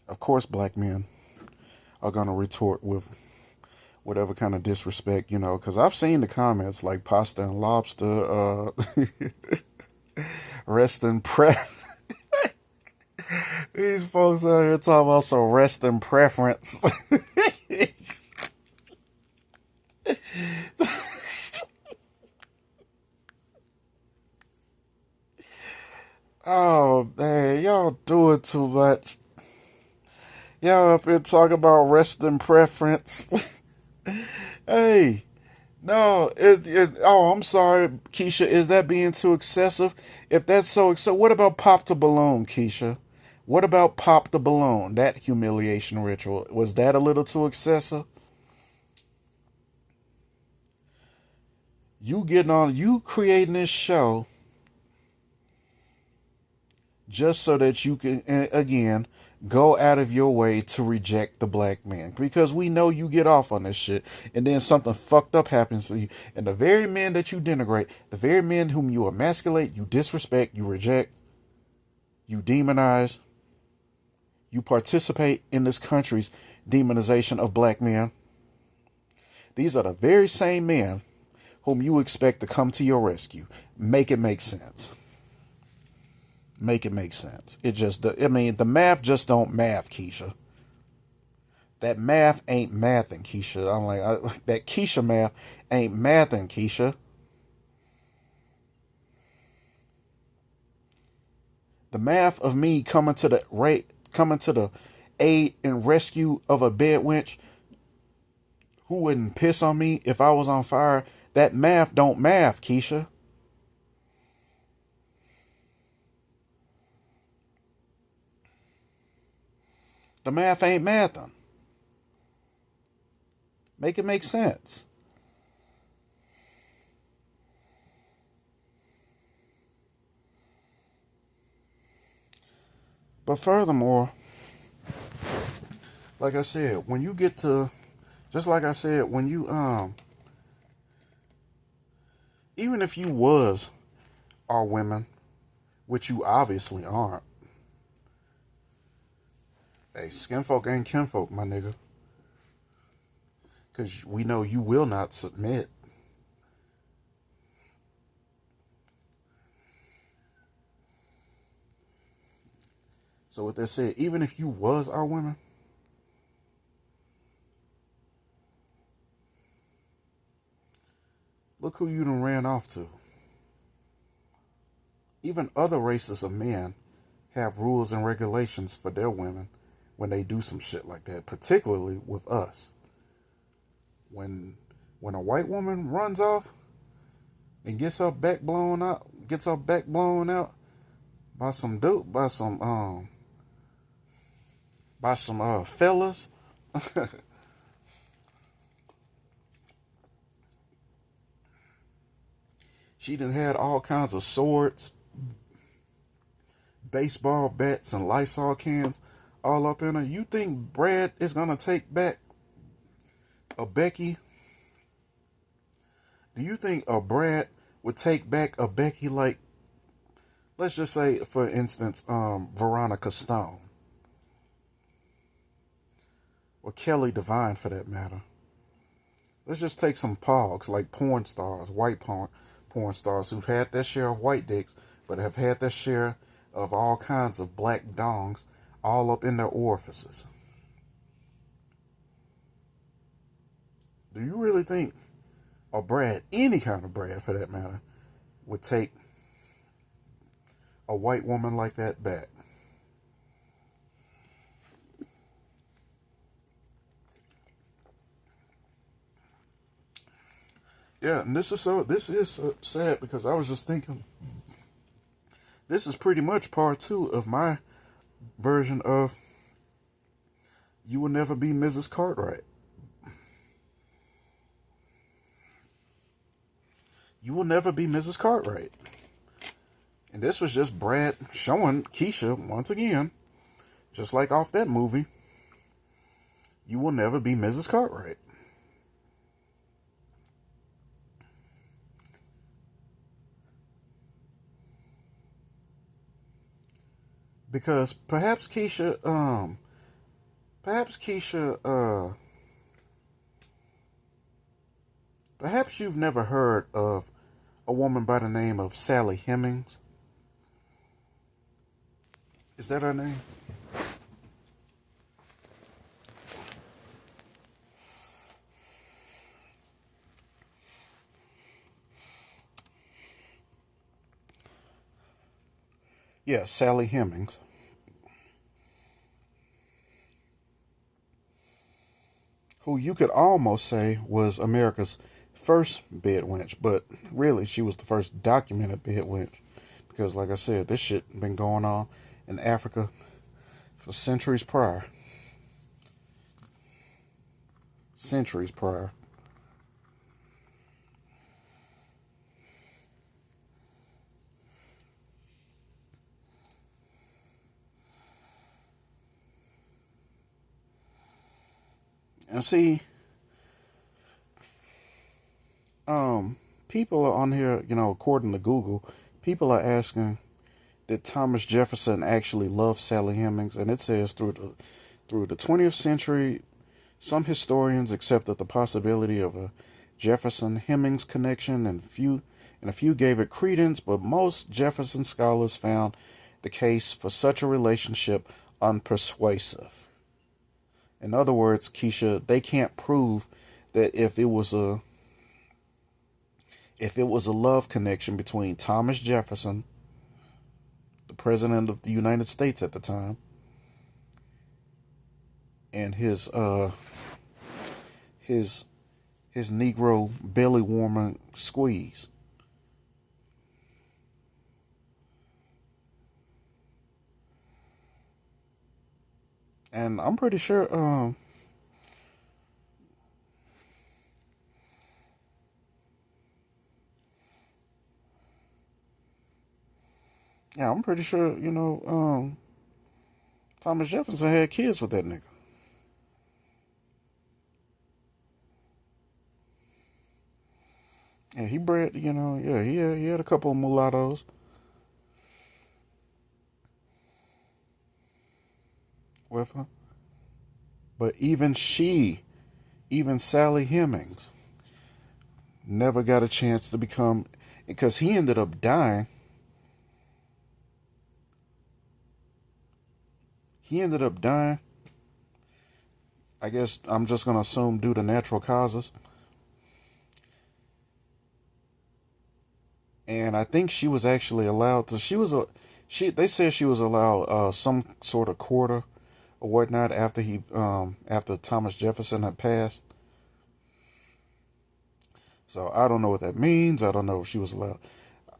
Of course, black men are going to retort with whatever kind of disrespect, because I've seen the comments like pasta and lobster, rest in press. These folks out here talking about some resting preference. Oh man, y'all doing too much. Y'all up here talking about resting preference. Hey, no, oh, I'm sorry, Keisha. Is that being too excessive? If that's so, what about pop the balloon, Keisha? What about pop the balloon? That humiliation ritual, was that a little too excessive? You creating this show just so that you can, again, go out of your way to reject the black man, because we know you get off on this shit and then something fucked up happens to you, and the very men that you denigrate, the very men whom you emasculate, you disrespect, you reject, you demonize, you participate in this country's demonization of black men. These are the very same men whom you expect to come to your rescue. Make it make sense. Make it make sense. The math just don't math, Keisha. That math ain't mathing, Keisha. That Keisha math ain't mathing, Keisha. The math of me coming to the aid and rescue of a bedwench who wouldn't piss on me if I was on fire, that math don't math, Keisha. The math ain't mathing. Make it make sense. But furthermore, like I said, when you get to, just like I said, when you, even if you are women, which you obviously aren't. Hey, skinfolk ain't kinfolk, my nigga. Because we know you will not submit. So with that said, even if you was our women, look who you done ran off to. Even other races of men have rules and regulations for their women when they do some shit like that, particularly with us. When a white woman runs off and gets her back blown out by some dude, by some fellas. She done had all kinds of swords, baseball bats, and Lysol cans all up in her. You think Brad is gonna take back a Becky? Do you think a Brad would take back a Becky like, let's just say, for instance, Veronica Stone? Or Kelly Divine, for that matter. Let's just take some pogs, like porn stars, white porn stars who've had their share of white dicks, but have had their share of all kinds of black dongs all up in their orifices. Do you really think a Brad, any kind of Brad for that matter, would take a white woman like that back? Yeah, and this is sad, because I was just thinking, this is pretty much part 2 of my version of You Will Never Be Mrs. Cartwright. You will never be Mrs. Cartwright. And this was just Brad showing Keisha, once again, just like off that movie, you will never be Mrs. Cartwright. Because perhaps Keisha, perhaps you've never heard of a woman by the name of Sally Hemings. Is that her name? Yeah, Sally Hemings, who you could almost say was America's first bedwench, but really she was the first documented bedwench because, like I said, this shit been going on in Africa for centuries prior. Centuries prior. And see, people are on here, according to Google, people are asking, did Thomas Jefferson actually love Sally Hemings? And it says through the 20th century, some historians accepted the possibility of a Jefferson Hemings connection, and a few gave it credence, but most Jefferson scholars found the case for such a relationship unpersuasive. In other words, Keisha, they can't prove that if it was a love connection between Thomas Jefferson, the president of the United States at the time, and his Negro belly warmer squeeze. And I'm pretty sure yeah, I'm pretty sure, Thomas Jefferson had kids with that nigga. And he bred, yeah, he had a couple of mulattoes with her. But even Sally Hemings, never got a chance to become, because he ended up dying. He ended up dying. I guess I'm just gonna assume due to natural causes. And I think she was actually allowed to. She was a. She They said she was allowed some sort of quarter or whatnot after Thomas Jefferson had passed. So I don't know what that means. I don't know if she was allowed.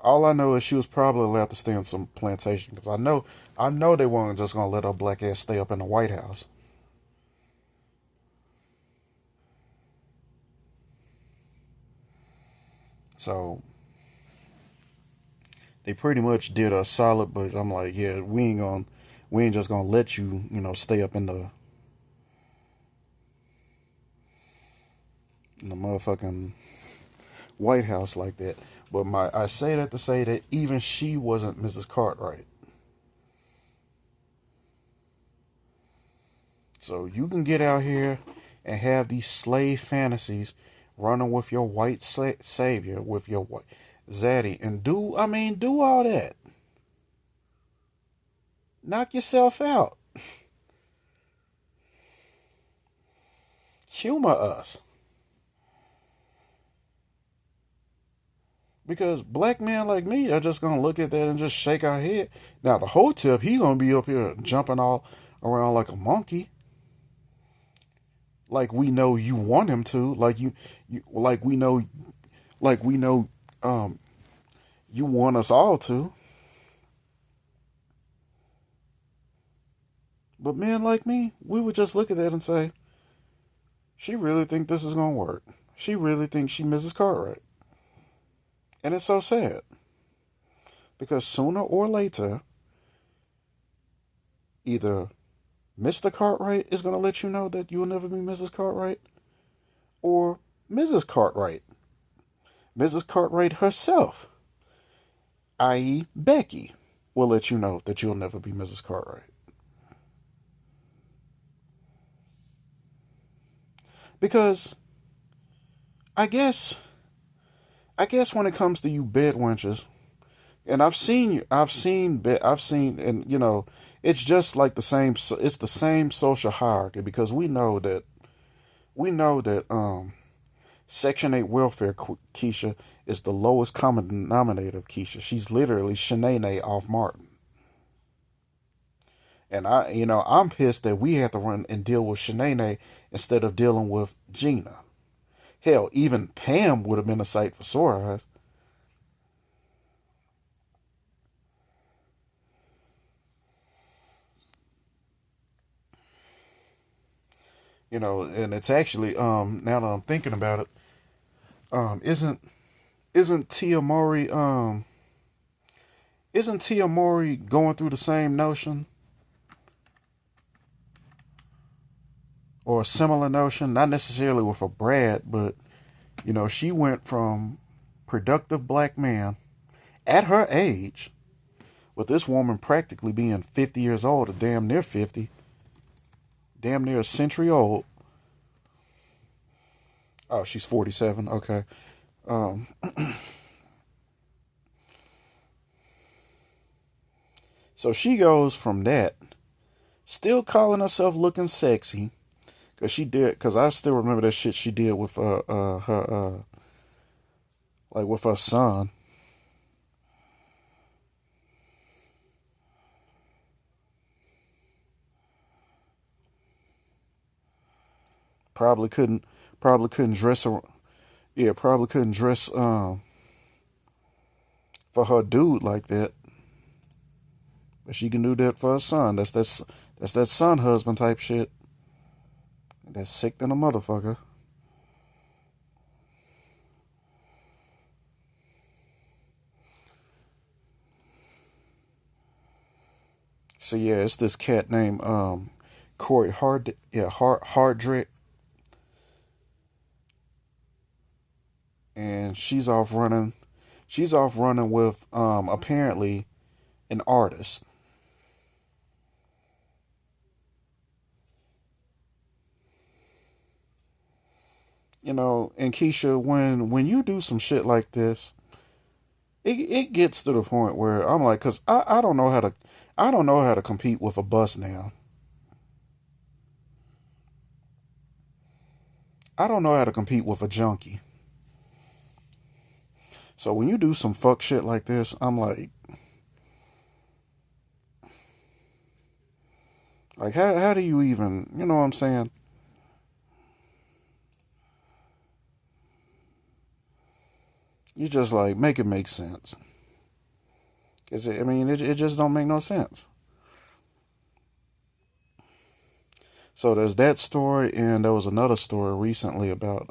All I know is she was probably allowed to stay on some plantation because I know they weren't just gonna let her black ass stay up in the White House. So they pretty much did a solid, but I'm like, yeah, we ain't just gonna let you, stay up in the motherfucking White House like that. But I say that to say that even she wasn't Mrs. Cartwright. So you can get out here and have these slave fantasies running with your white savior, with your white zaddy, and do all that. Knock yourself out. Humor us. Because black men like me are just gonna look at that and just shake our head. Now the whole tip, he gonna be up here jumping all around like a monkey, like we know you want him to, like we know, um, you want us all to. But men like me, we would just look at that and say, she really think this is gonna work. She really thinks she Mrs. Cartwright, and it's so sad because sooner or later, either Mr. Cartwright is gonna let you know that you will never be Mrs. Cartwright, or Mrs. Cartwright, Mrs. Cartwright herself, i.e., Becky, will let you know that you'll never be Mrs. Cartwright. Because I guess, I guess when it comes to you bed wenches, and I've seen, and it's just like the same. It's the same social hierarchy because we know that Section 8 welfare, Keisha, is the lowest common denominator of Keisha. She's literally Shanae off Martin. And I'm pissed that we had to run and deal with Shanae instead of dealing with Gina. Hell, even Pam would have been a sight for sore eyes. And it's actually now that I'm thinking about it, isn't Tia Mowry isn't Tia Mowry going through the same notion or a similar notion? Not necessarily with a Brad, but she went from productive black man at her age, with this woman practically being 50 years old, or damn near 50, damn near a century old. Oh, she's 47. Okay. Um, so she goes from that, still calling herself looking sexy, because I still remember that shit she did with her like with her son. Probably couldn't probably couldn't dress her. Yeah, probably couldn't dress for her dude like that. But she can do that for her son. That's that son husband type shit. That's sick than a motherfucker. So yeah, it's this cat named Corey Hardrick, and she's off running. She's off running with apparently an artist. And Keisha, when you do some shit like this, it gets to the point where I'm like, cause I don't know how to compete with a bus now. I don't know how to compete with a junkie. So when you do some fuck shit like this, I'm like how do you even, you know what I'm saying? You just like make it make sense. Cause it just don't make no sense. So there's that story, and there was another story recently about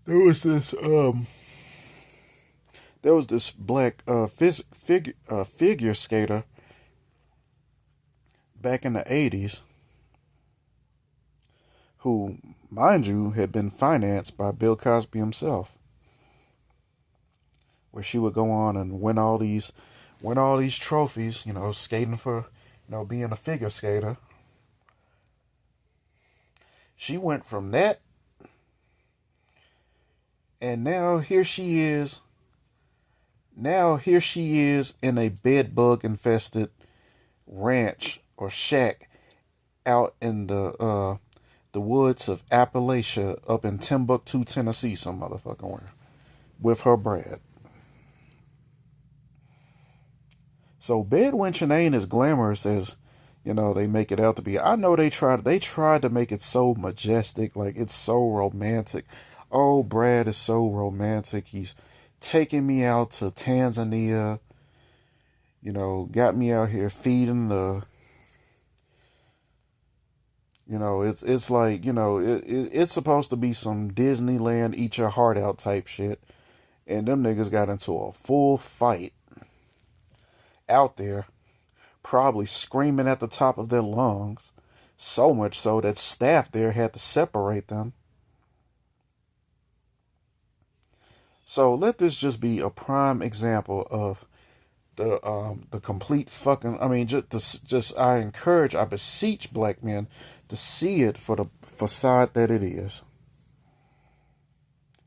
there was this black figure skater back in the 80s who, mind you, had been financed by Bill Cosby himself, where she would go on and win all these trophies, skating for, being a figure skater. She went from that, and now here she is. Now here she is in a bed bug infested ranch or shack out in the woods of Appalachia up in Timbuktu, Tennessee, some motherfucking where, with her Brad. So bedwenching ain't as glamorous as they make it out to be. I know they tried to make it so majestic, like it's so romantic. Oh, Brad is so romantic. He's taking me out to Tanzania. Got me out here feeding the. It's like it's supposed to be some Disneyland eat your heart out type shit, and them niggas got into a full fight out there, probably screaming at the top of their lungs, so much so that staff there had to separate them. So let this just be a prime example of the complete fucking. I mean, just I beseech black men to see it for the facade that it is,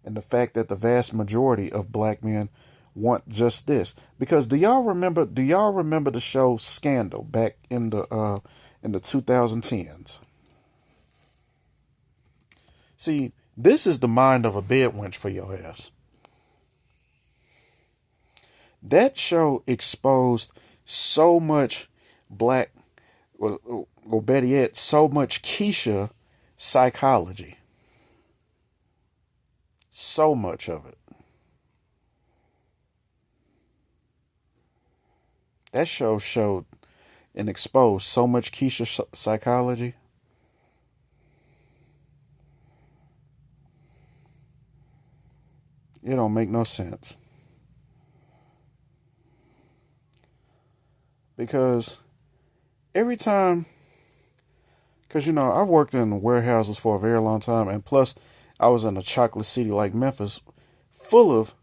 and the fact that the vast majority of black men want just this. Because do y'all remember the show Scandal back in the 2010s? See, this is the mind of a bedwench for your ass. That show exposed so much black, or better yet, so much Keisha psychology. So much of it. That show showed and exposed so much Keisha psychology. It don't make no sense. Because every time, because I've worked in warehouses for a very long time, and plus I was in a chocolate city like Memphis, full of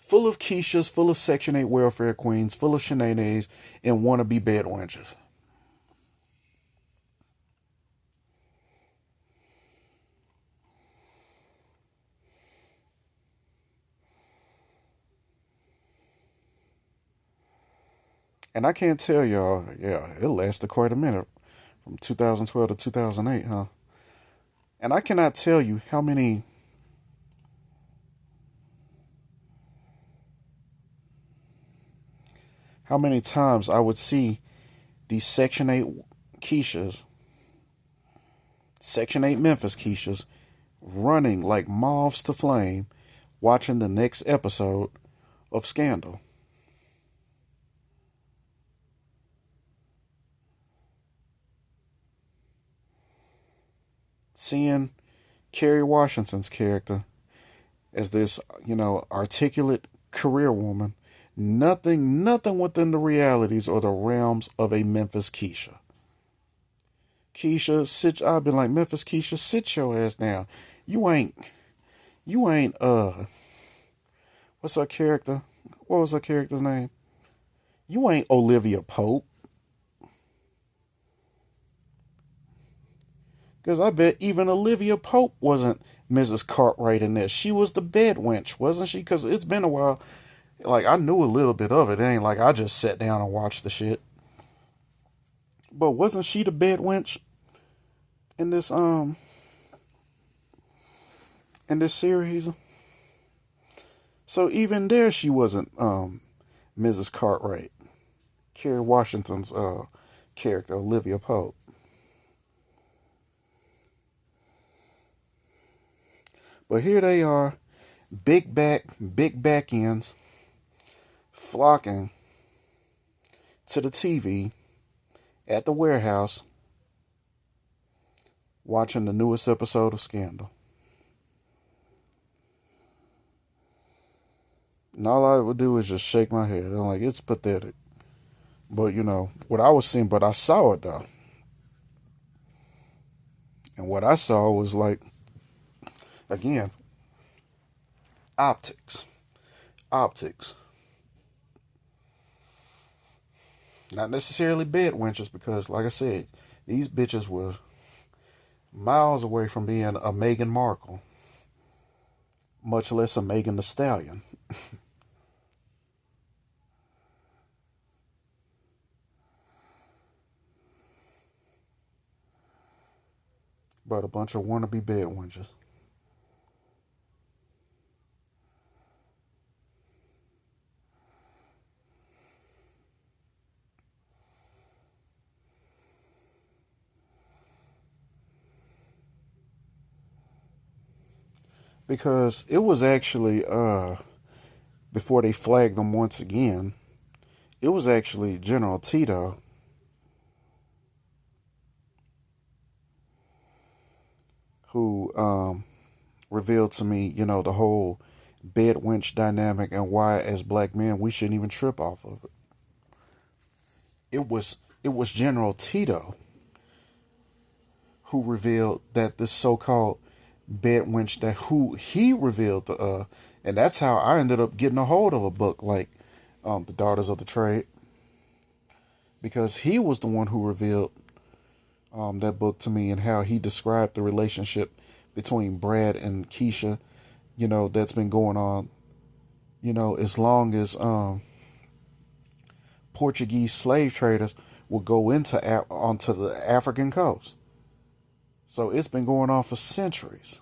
Keishas, full of Section 8 welfare queens, full of shenanigans, and wannabe bedwenches. And I can't tell y'all, yeah, it lasted quite a minute, from 2012 to 2008, huh? And I cannot tell you how many times I would see these Section 8 Keishas, Section 8 Memphis Keishas, running like moths to flame, watching the next episode of Scandal. Seeing Kerry Washington's character as this, articulate career woman, nothing within the realities or the realms of a Memphis Keisha. I've been like, Memphis Keisha, sit your ass down. You ain't, what's her character? What was her character's name? You ain't Olivia Pope. Because I bet even Olivia Pope wasn't Mrs. Cartwright in this. She was the bedwench, wasn't she? Because it's been a while. Like, I knew a little bit of it. It ain't like I just sat down and watched the shit. But wasn't she the bedwench in this series? So even there she wasn't Mrs. Cartwright. Kerry Washington's character, Olivia Pope. But here they are, big back ends, flocking to the TV at the warehouse, watching the newest episode of Scandal. And all I would do is just shake my head. I'm like, it's pathetic. But, what I was seeing, but I saw it, though. And what I saw was like, again, optics. Not necessarily bedwenches, because, like I said, these bitches were miles away from being a Meghan Markle, much less a Megan Thee Stallion. But a bunch of wannabe bedwenches. Because it was actually, before they flagged them once again, it was actually General Tito who revealed to me, the whole bedwench dynamic and why, as black men, we shouldn't even trip off of it. It was General Tito who revealed that this so-called bedwench, that who he revealed and that's how I ended up getting a hold of a book like The Daughters of the Trade, because he was the one who revealed that book to me, and how he described the relationship between Brad and Keisha, that's been going on, as long as Portuguese slave traders would go onto the African coast. So it's been going on for centuries.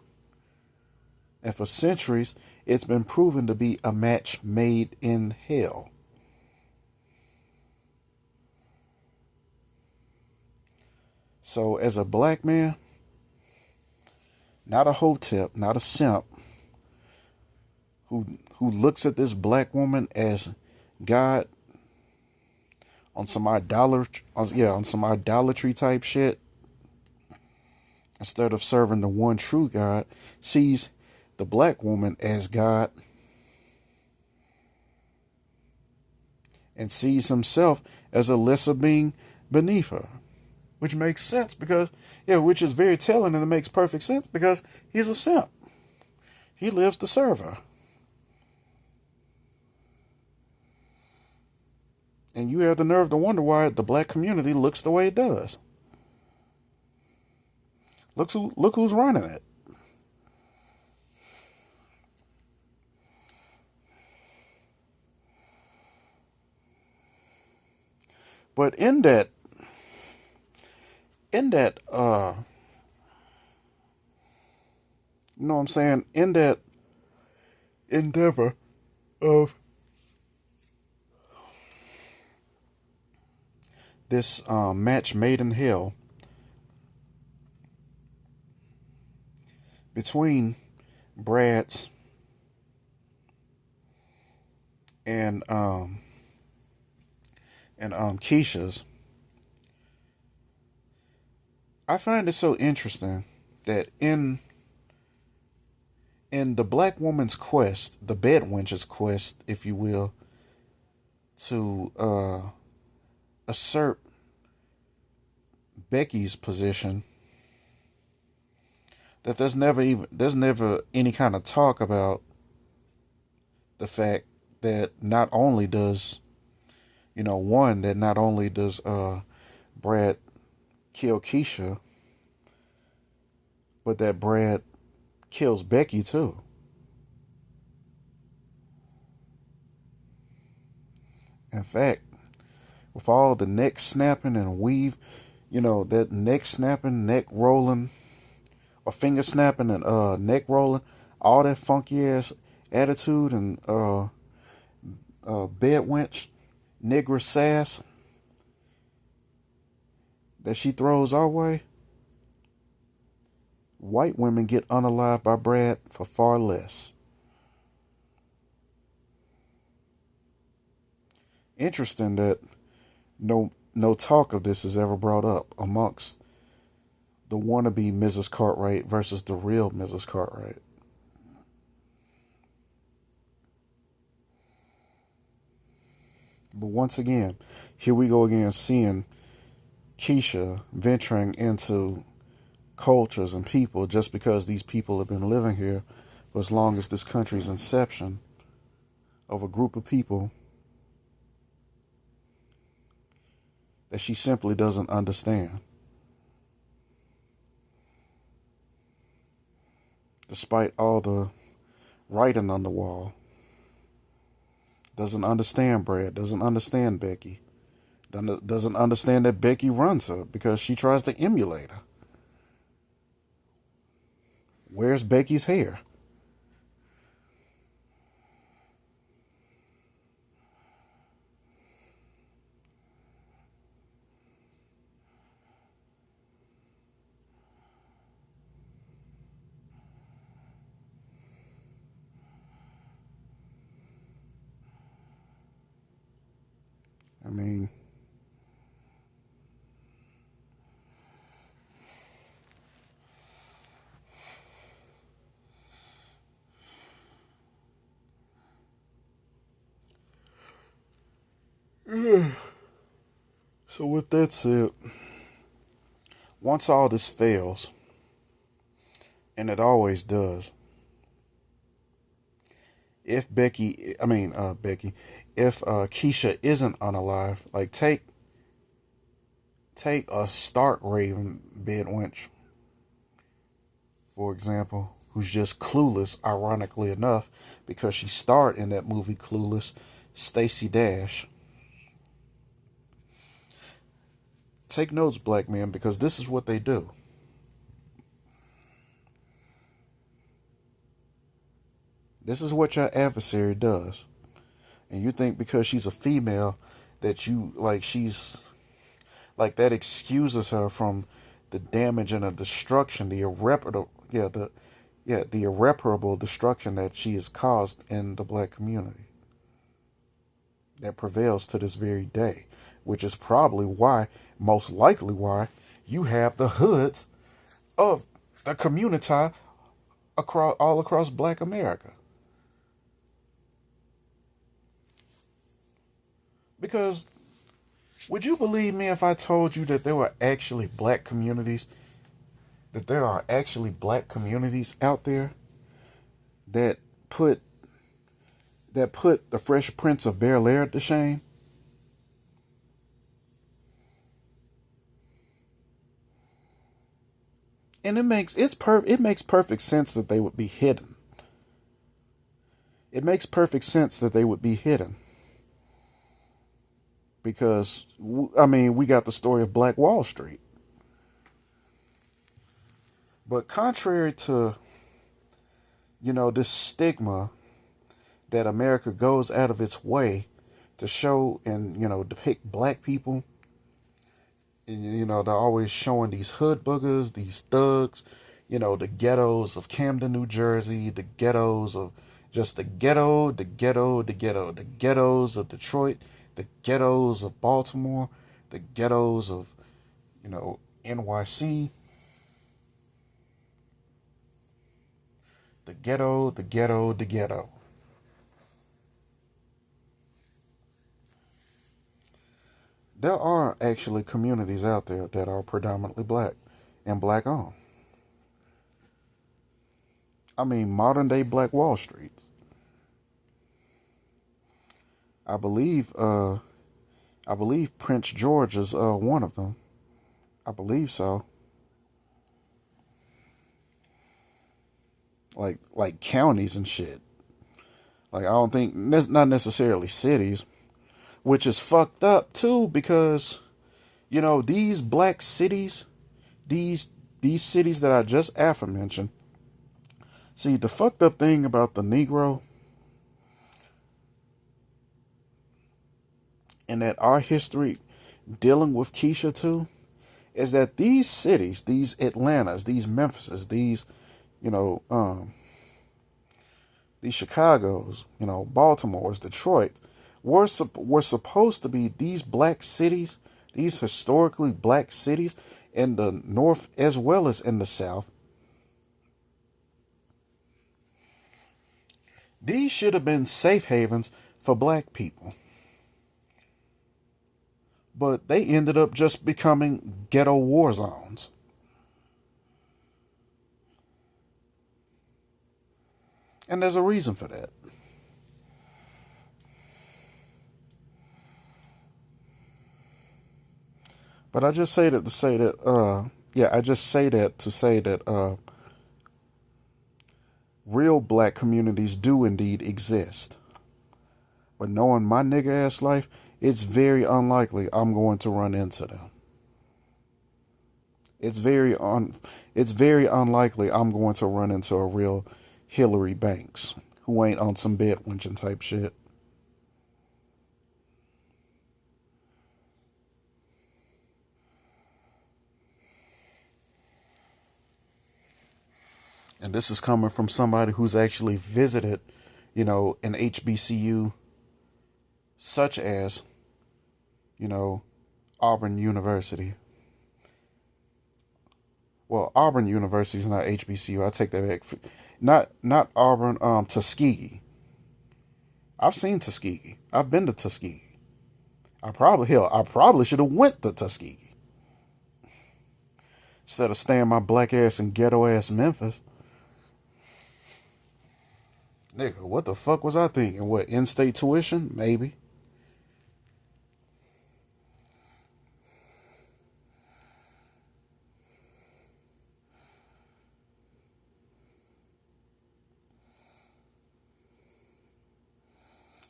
And for centuries, it's been proven to be a match made in hell. So as a black man, not a hotep, not a simp, who looks at this black woman as God on some idolatry type shit, instead of serving the one true God, sees the black woman as God and sees himself as a lesser being beneath her. Which makes sense which is very telling, and it makes perfect sense because he's a simp. He lives to serve her. And you have the nerve to wonder why the black community looks the way it does. Look who's running it. But in that you know what I'm saying, in that endeavor of this match made in hell between Brad's and Keisha's, I find it so interesting that in the black woman's quest, the bedwench's quest, if you will, to assert Becky's position, that there's never any kind of talk about the fact that not only does Brad kill Keisha, but that Brad kills Becky too. In fact, with all the neck snapping and weave, that neck snapping, neck rolling, or finger snapping and neck rolling, all that funky ass attitude and bedwench, nigger sass that she throws our way, white women get unalived by Brad for far less. Interesting that no talk of this is ever brought up amongst the wannabe Mrs. Cartwright versus the real Mrs. Cartwright. But once again, here we go again, seeing Keisha venturing into cultures and people just because these people have been living here for as long as this country's inception, of a group of people that she simply doesn't understand. Despite all the writing on the wall. Doesn't understand Brad, doesn't understand Becky. Doesn't understand that Becky runs her because she tries to emulate her. Where's Becky's hair? I mean, so with that said, once all this fails, and it always does, if if Keisha isn't unalive, like take a Stark Raven bedwench, for example, who's just clueless, ironically enough, because she starred in that movie Clueless, Stacey Dash. Take notes, black men, because this is what they do. This is what your adversary does. And you think because she's a female that you like she's like that excuses her from the damage and the destruction, the irreparable destruction that she has caused in the black community. That prevails to this very day, which is probably why, most likely why, you have the hoods of the community all across black America. Because would you believe me if I told you that there were actually black communities, that there are actually black communities out there that put the Fresh Prince of Bel-Air to shame? And it makes perfect sense that they would be hidden. It makes perfect sense that they would be hidden. Because, I mean, we got the story of Black Wall Street. But contrary to, this stigma that America goes out of its way to show and, depict black people, and, they're always showing these hood boogers, these thugs, the ghettos of Camden, New Jersey, the ghettos of just the ghettos of Detroit, the ghettos of Baltimore, the ghettos of, NYC, the ghetto. There are actually communities out there that are predominantly black and black owned. I mean, modern day Black Wall Street. I believe Prince George is one of them. I believe so. Like counties and shit. Like I don't think not necessarily cities, which is fucked up too because these black cities, these cities that I just aforementioned. See, the fucked up thing about the Negro and that our history dealing with Keisha too is that these cities, these Atlantas, these Memphises, these these Chicagos, Baltimore's, Detroit, were supposed to be these black cities, these historically black cities in the North as well as in the South. These should have been safe havens for black people. But they ended up just becoming ghetto war zones. And there's a reason for that. But I just say that to say that, real black communities do indeed exist. But knowing my nigga ass life, it's very unlikely I'm going to run into them. It's very unlikely I'm going to run into a real Hillary Banks who ain't on some bedwenching type shit. And this is coming from somebody who's actually visited, an HBCU such as, Auburn University. Well, Auburn University is not HBCU. I take that back. Not Auburn, Tuskegee. I've seen Tuskegee. I've been to Tuskegee. I probably should have went to Tuskegee. Instead of staying my black ass in ghetto ass Memphis. Nigga, what the fuck was I thinking? What, in-state tuition? Maybe.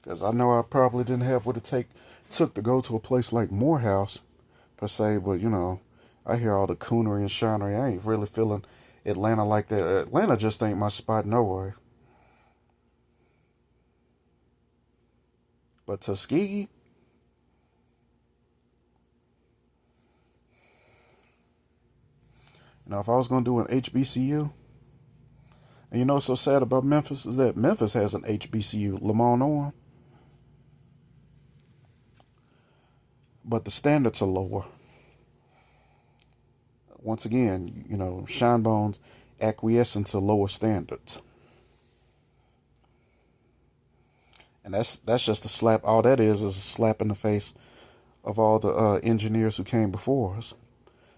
Because I know I probably didn't have what it took to go to a place like Morehouse, per se, but I hear all the coonery and shinery. I ain't really feeling Atlanta like that. Atlanta just ain't my spot nowhere. But Tuskegee, if I was going to do an HBCU, and what's so sad about Memphis is that Memphis has an HBCU, Lamont Owen, but the standards are lower. Once again, Shine Bones acquiescing to lower standards. And that's just a slap. All that is a slap in the face of all the engineers who came before us,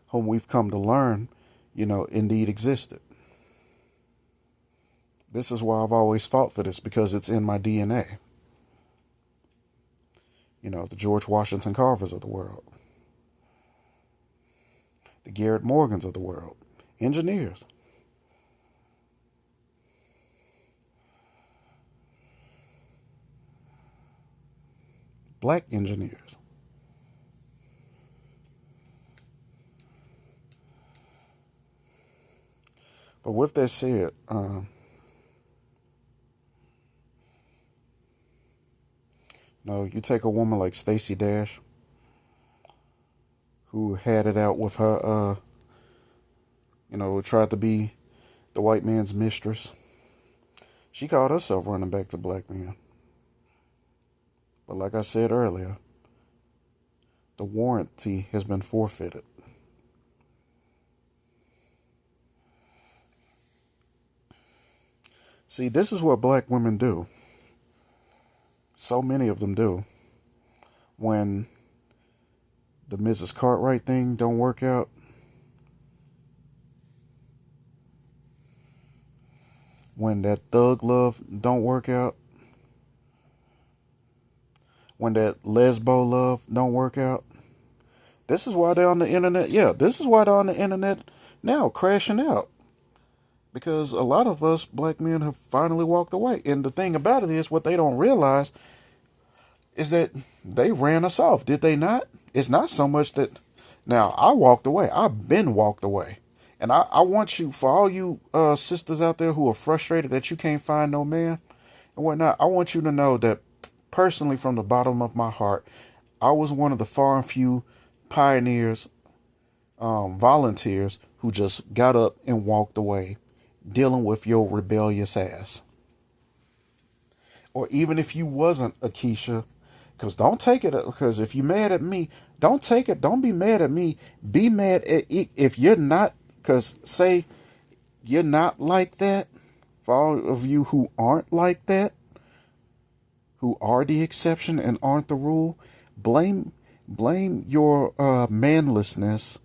whom we've come to learn, indeed existed. This is why I've always fought for this, because it's in my DNA. The George Washington Carvers of the world. The Garrett Morgans of the world. Engineers. Black engineers. But with that said, you take a woman like Stacey Dash, who had it out with her, tried to be the white man's mistress. She called herself running back to black men. But like I said earlier, the warranty has been forfeited. See, this is what black women do. So many of them do. When the Mrs. Cartwright thing don't work out, when that thug love don't work out, when that lesbo love don't work out, this is why they're on the internet. Yeah, this is why they're on the internet now, crashing out. Because a lot of us black men have finally walked away. And the thing about it is, what they don't realize is that they ran us off, did they not? It's not so much that... Now, I walked away. I've been walked away. And I want you, for all you sisters out there who are frustrated that you can't find no man and whatnot, I want you to know that personally, from the bottom of my heart, I was one of the far and few pioneers, volunteers, who just got up and walked away, dealing with your rebellious ass. Or even if you wasn't a Keisha, because don't take it, because if you're mad at me, don't take it, don't be mad at me, be mad at it if you're not, because say you're not like that, for all of you who aren't like that, who are the exception and aren't the rule, blame your manlessness,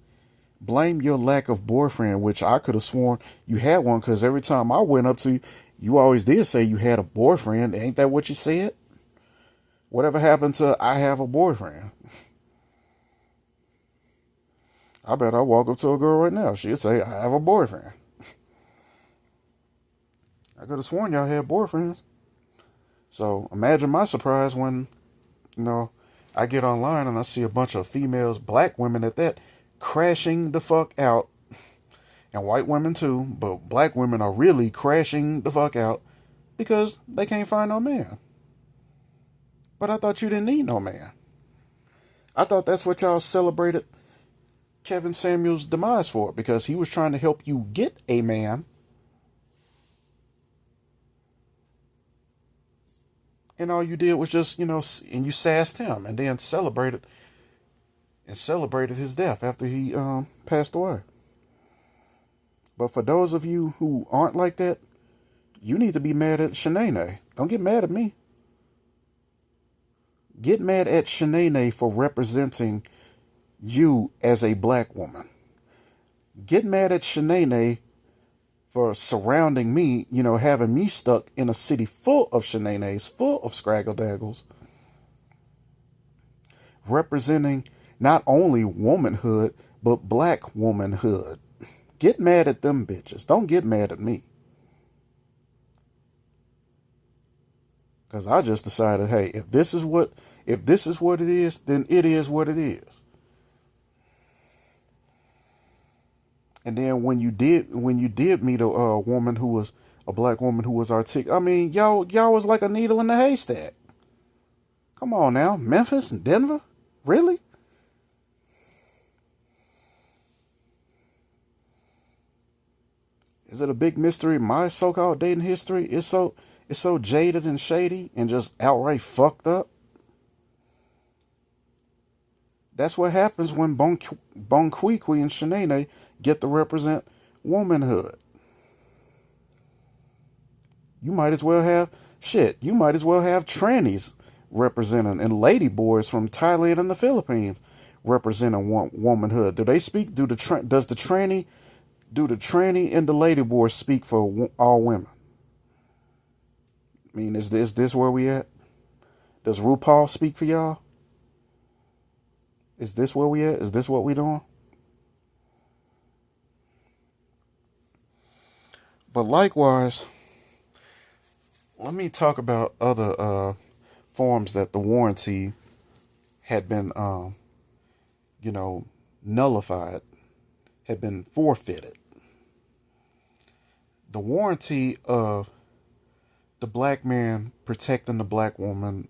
blame your lack of boyfriend, which I could have sworn you had one, because every time I went up to you, you always did say you had a boyfriend. Ain't that what you said? Whatever happened to I have a boyfriend? I bet I walk up to a girl right now, she'd say I have a boyfriend. I could have sworn y'all had boyfriends. So imagine my surprise when, I get online and I see a bunch of females, black women at that, crashing the fuck out. And white women too, but black women are really crashing the fuck out because they can't find no man. But I thought you didn't need no man. I thought that's what y'all celebrated Kevin Samuels' demise for, because he was trying to help you get a man. And all you did was just, and you sassed him and then celebrated his death after he passed away. But for those of you who aren't like that, you need to be mad at Shanae. Don't get mad at me. Get mad at Shanae for representing you as a black woman. Get mad at Shanae for surrounding me, having me stuck in a city full of Shanaes, full of scraggle-daggles, representing not only womanhood, but black womanhood. Get mad at them bitches. Don't get mad at me. Because I just decided, hey, if this is what it is, then it is what it is. And then when you did meet a woman who was a black woman who was articulate, I mean, y'all was like a needle in the haystack. Come on now, Memphis and Denver, really? Is it a big mystery? My so-called dating history is so jaded and shady and just outright fucked up. That's what happens when Bonquiqui and Shanae get to represent womanhood. You might as well have trannies representing and lady boys from Thailand and the Philippines representing womanhood. Do they speak? Do the tranny and the lady boys speak for all women? I mean, is this where we at? Does RuPaul speak for y'all? Is this where we at? Is this what we doing? But likewise, let me talk about other forms that the warranty had been, nullified, had been forfeited. The warranty of the black man protecting the black woman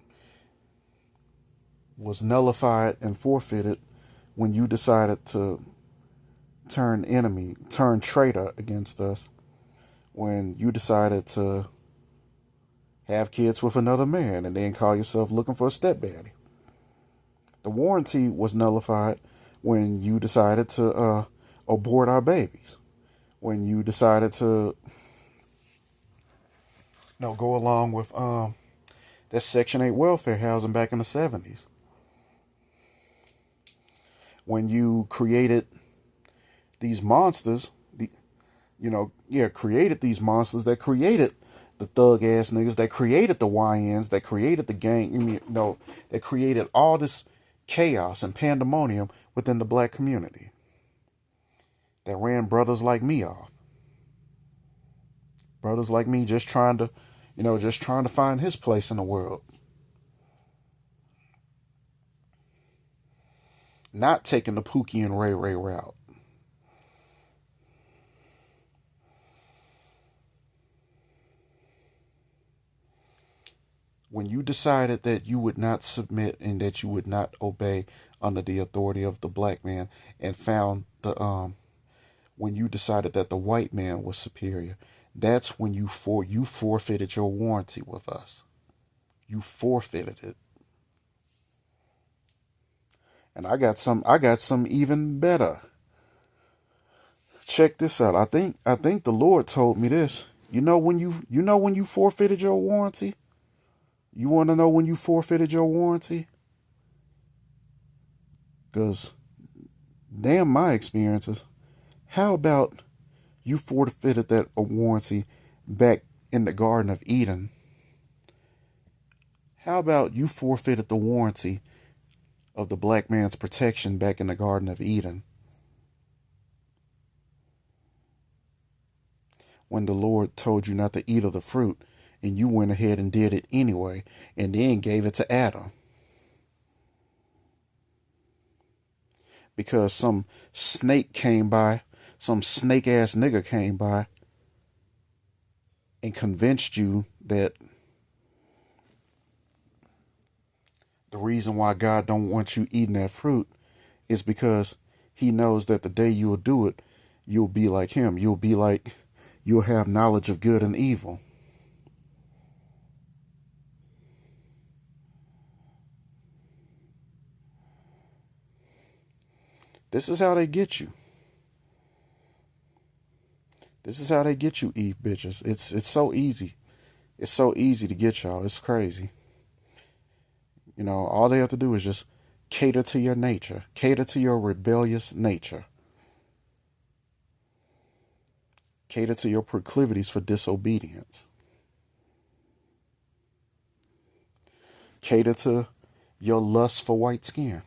was nullified and forfeited when you decided to turn traitor against us, when you decided to have kids with another man and then call yourself looking for a stepdaddy. The warranty was nullified when you decided to abort our babies, when you decided to go along with that Section 8 welfare housing back in the 70s. When you created these monsters, created these monsters that created the thug ass niggas, that created the YNs, that created the gang, that created all this chaos and pandemonium within the black community, that ran brothers like me off. Brothers like me just trying to find his place in the world. Not taking the Pookie and Ray Ray route. When you decided that you would not submit and that you would not obey under the authority of the black man, and found when you decided that the white man was superior, that's when you forfeited your warranty with us. You forfeited it. And I got some even better. Check this out. I think the Lord told me this. You know when you forfeited your warranty? You want to know when you forfeited your warranty? Because damn my experiences. How about you forfeited that warranty back in the Garden of Eden? How about you forfeited the warranty of the black man's protection back in the Garden of Eden, when the Lord told you not to eat of the fruit, and you went ahead and did it anyway, and then gave it to Adam? Because some snake came by, some snake ass nigga came by and convinced you that the reason why God don't want you eating that fruit is because he knows that the day you'll do it, you'll be like him. You'll have knowledge of good and evil. This is how they get you. This is how they get you, Eve bitches. It's so easy. It's so easy to get y'all. It's crazy. All they have to do is just cater to your nature. Cater to your rebellious nature. Cater to your proclivities for disobedience. Cater to your lust for white skin.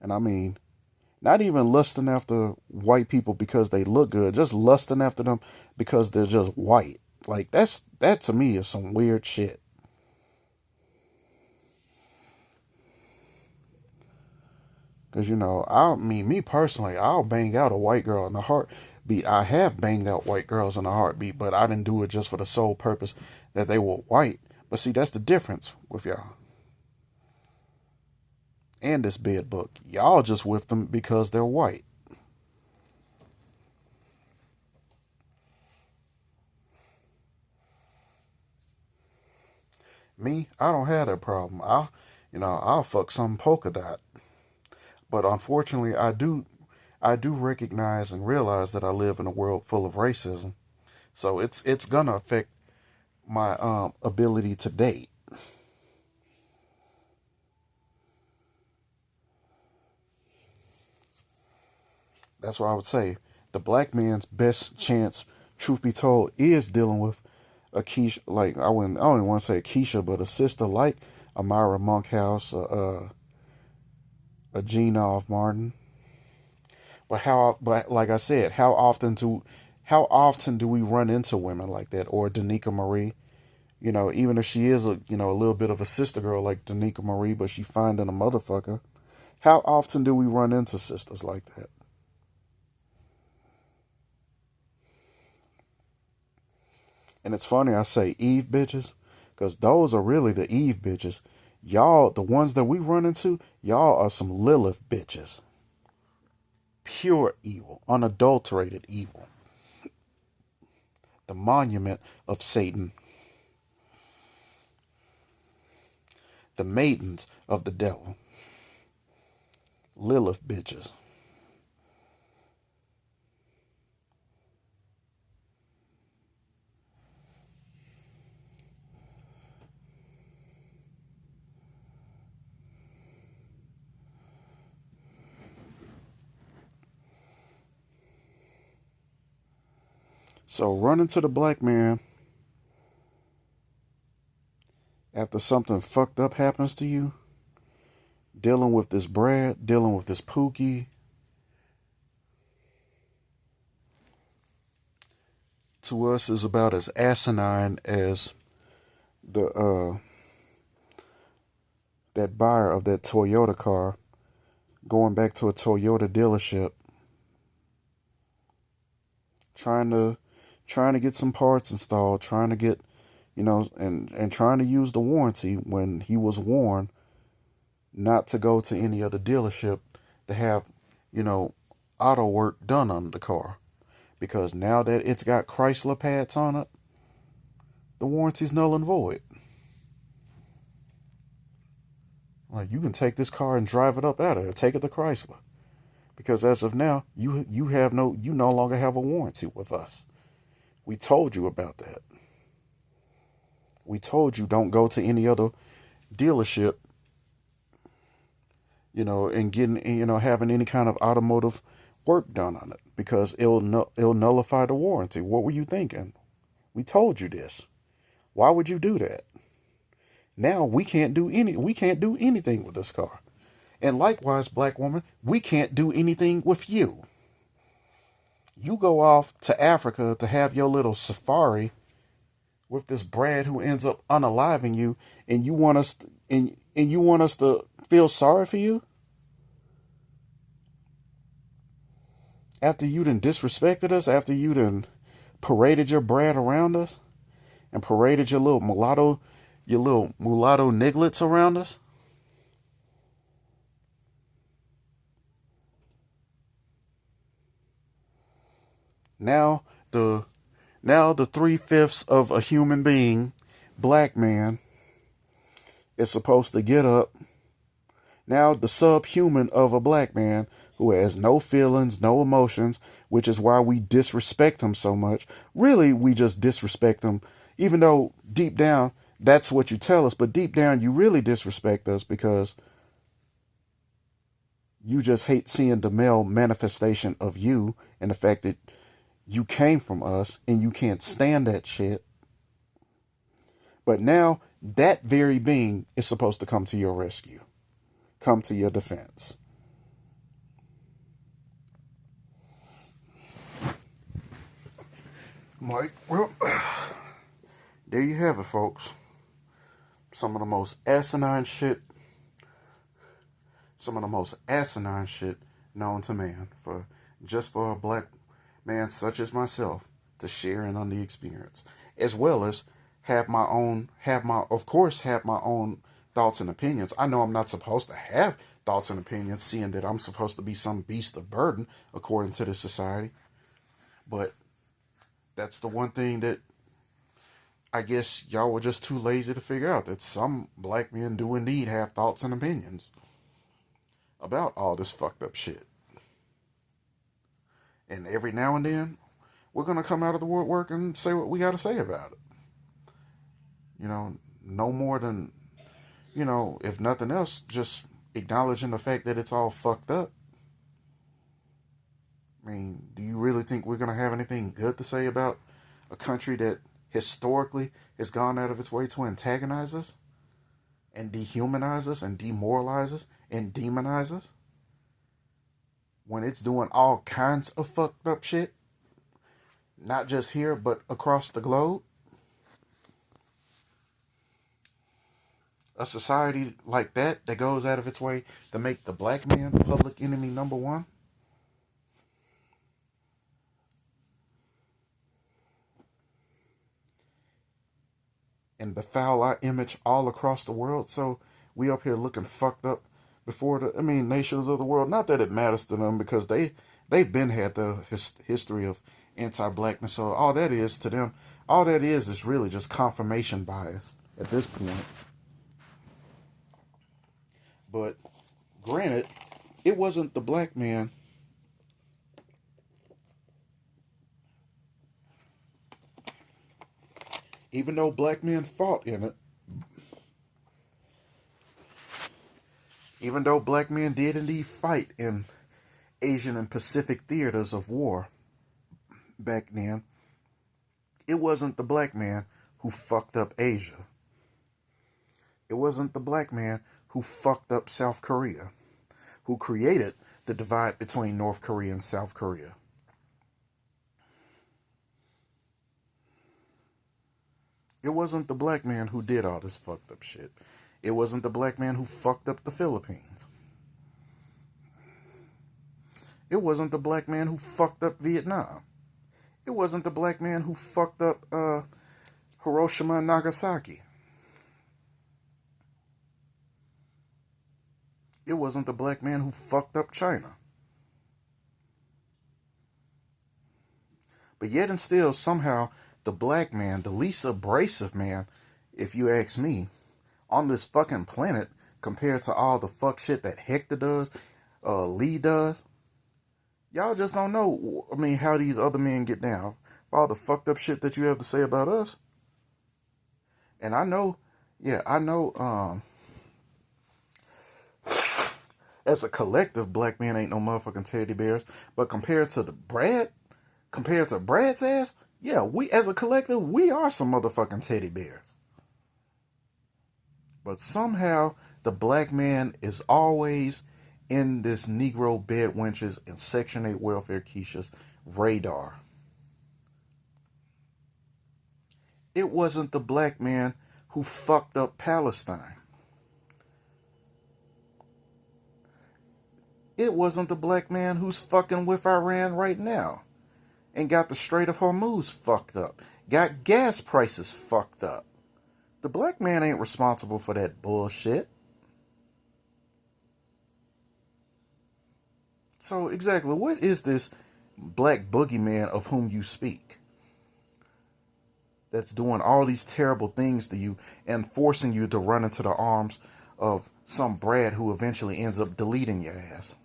And I mean, Not even lusting after white people because they look good, just lusting after them because they're just white. Like that to me is some weird shit. Cause I mean, me personally, I'll bang out a white girl in a heartbeat. I have banged out white girls in a heartbeat, but I didn't do it just for the sole purpose that they were white. But see, that's the difference with y'all and this bed book. Y'all just with them because they're white. Me, I don't have that problem. I'll fuck some polka dot. But unfortunately, I do recognize and realize that I live in a world full of racism. So it's gonna affect my ability to date. That's why I would say the black man's best chance, truth be told, is dealing with a Keisha. Like I don't even want to say a Keisha, but a sister like Amira Monkhouse, a Gina of Martin. But like I said, how often do we run into women like that, or Danica Marie? Even if she is a little bit of a sister girl like Danica Marie, but she finding a motherfucker. How often do we run into sisters like that? And it's funny I say Eve bitches, because those are really the Eve bitches. Y'all, the ones that we run into, y'all are some Lilith bitches. Pure evil, unadulterated evil. The monument of Satan. The maidens of the devil. Lilith bitches. So running to the black man after something fucked up happens to you, dealing with this Brad, dealing with this Pookie, to us is about as asinine as the that buyer of that Toyota car going back to a Toyota dealership trying to get some parts installed, trying to get and trying to use the warranty when he was warned not to go to any other dealership to have, you know, auto work done on the car. Because now that it's got Chrysler pads on it, the warranty's null and void. Like, you can take this car and drive it up out of there, take it to Chrysler. Because as of now, you no longer have a warranty with us. We told you about that. We told you don't go to any other dealership, and getting, having any kind of automotive work done on it because it'll nullify the warranty. What were you thinking? We told you this. Why would you do that? Now we can't do anything with this car. And likewise, black woman, we can't do anything with you. You go off to Africa to have your little safari with this Brad who ends up unaliving you, and you want us and you want us to feel sorry for you after you done disrespected us, after you done paraded your Brad around us and paraded your little mulatto nigglets around us. Now the 3/5 of a human being, black man, is supposed to get up. Now the subhuman of a black man who has no feelings, no emotions, which is why we disrespect him so much. Really, we just disrespect him, even though deep down that's what you tell us. But deep down, you really disrespect us because you just hate seeing the male manifestation of you and the fact that you came from us and you can't stand that shit. But now that very being is supposed to come to your rescue, come to your defense. I'm like, well, there you have it, folks. Some of the most asinine shit, known to man, for a black man such as myself to share in on the experience, as well as have my own thoughts and opinions. I know I'm not supposed to have thoughts and opinions, seeing that I'm supposed to be some beast of burden according to this society. But that's the one thing that I guess y'all were just too lazy to figure out, that some black men do indeed have thoughts and opinions about all this fucked up shit. And every now and then, we're going to come out of the woodwork and say what we got to say about it. No more than, if nothing else, just acknowledging the fact that it's all fucked up. I mean, do you really think we're going to have anything good to say about a country that historically has gone out of its way to antagonize us and dehumanize us and demoralize us and demonize us, when it's doing all kinds of fucked up shit, not just here but across the globe? A society like that goes out of its way to make the black man public enemy number one? And befoul our image all across the world, so we up here looking fucked up before nations of the world. Not that it matters to them, because they've been had the history of anti-blackness. So all that is to them, all that is really just confirmation bias at this point. But granted, it wasn't the black man even though black men fought in it, even though black men did indeed fight in Asian and Pacific theaters of war back then, it wasn't the black man who fucked up Asia. It wasn't the black man who fucked up South Korea, who created the divide between North Korea and South Korea. It wasn't the black man who did all this fucked up shit. It wasn't the black man who fucked up the Philippines. It wasn't the black man who fucked up Vietnam. It wasn't the black man who fucked up Hiroshima and Nagasaki. It wasn't the black man who fucked up China. But yet and still, somehow, the black man, the least abrasive man, if you ask me, on this fucking planet, compared to all the fuck shit that Hector does, Lee does, y'all just don't know, how these other men get down. All the fucked up shit that you have to say about us. And I know, as a collective, black men ain't no motherfucking teddy bears. But compared to Brad's ass, yeah, we as a collective, we are some motherfucking teddy bears. But somehow, the black man is always in this Negro bedwenches and Section 8 welfare quiches radar. It wasn't the black man who fucked up Palestine. It wasn't the black man who's fucking with Iran right now and got the Strait of Hormuz fucked up, got gas prices fucked up. The black man ain't responsible for that bullshit. So exactly, what is this black boogeyman of whom you speak? That's doing all these terrible things to you and forcing you to run into the arms of some Brad who eventually ends up deleting your ass.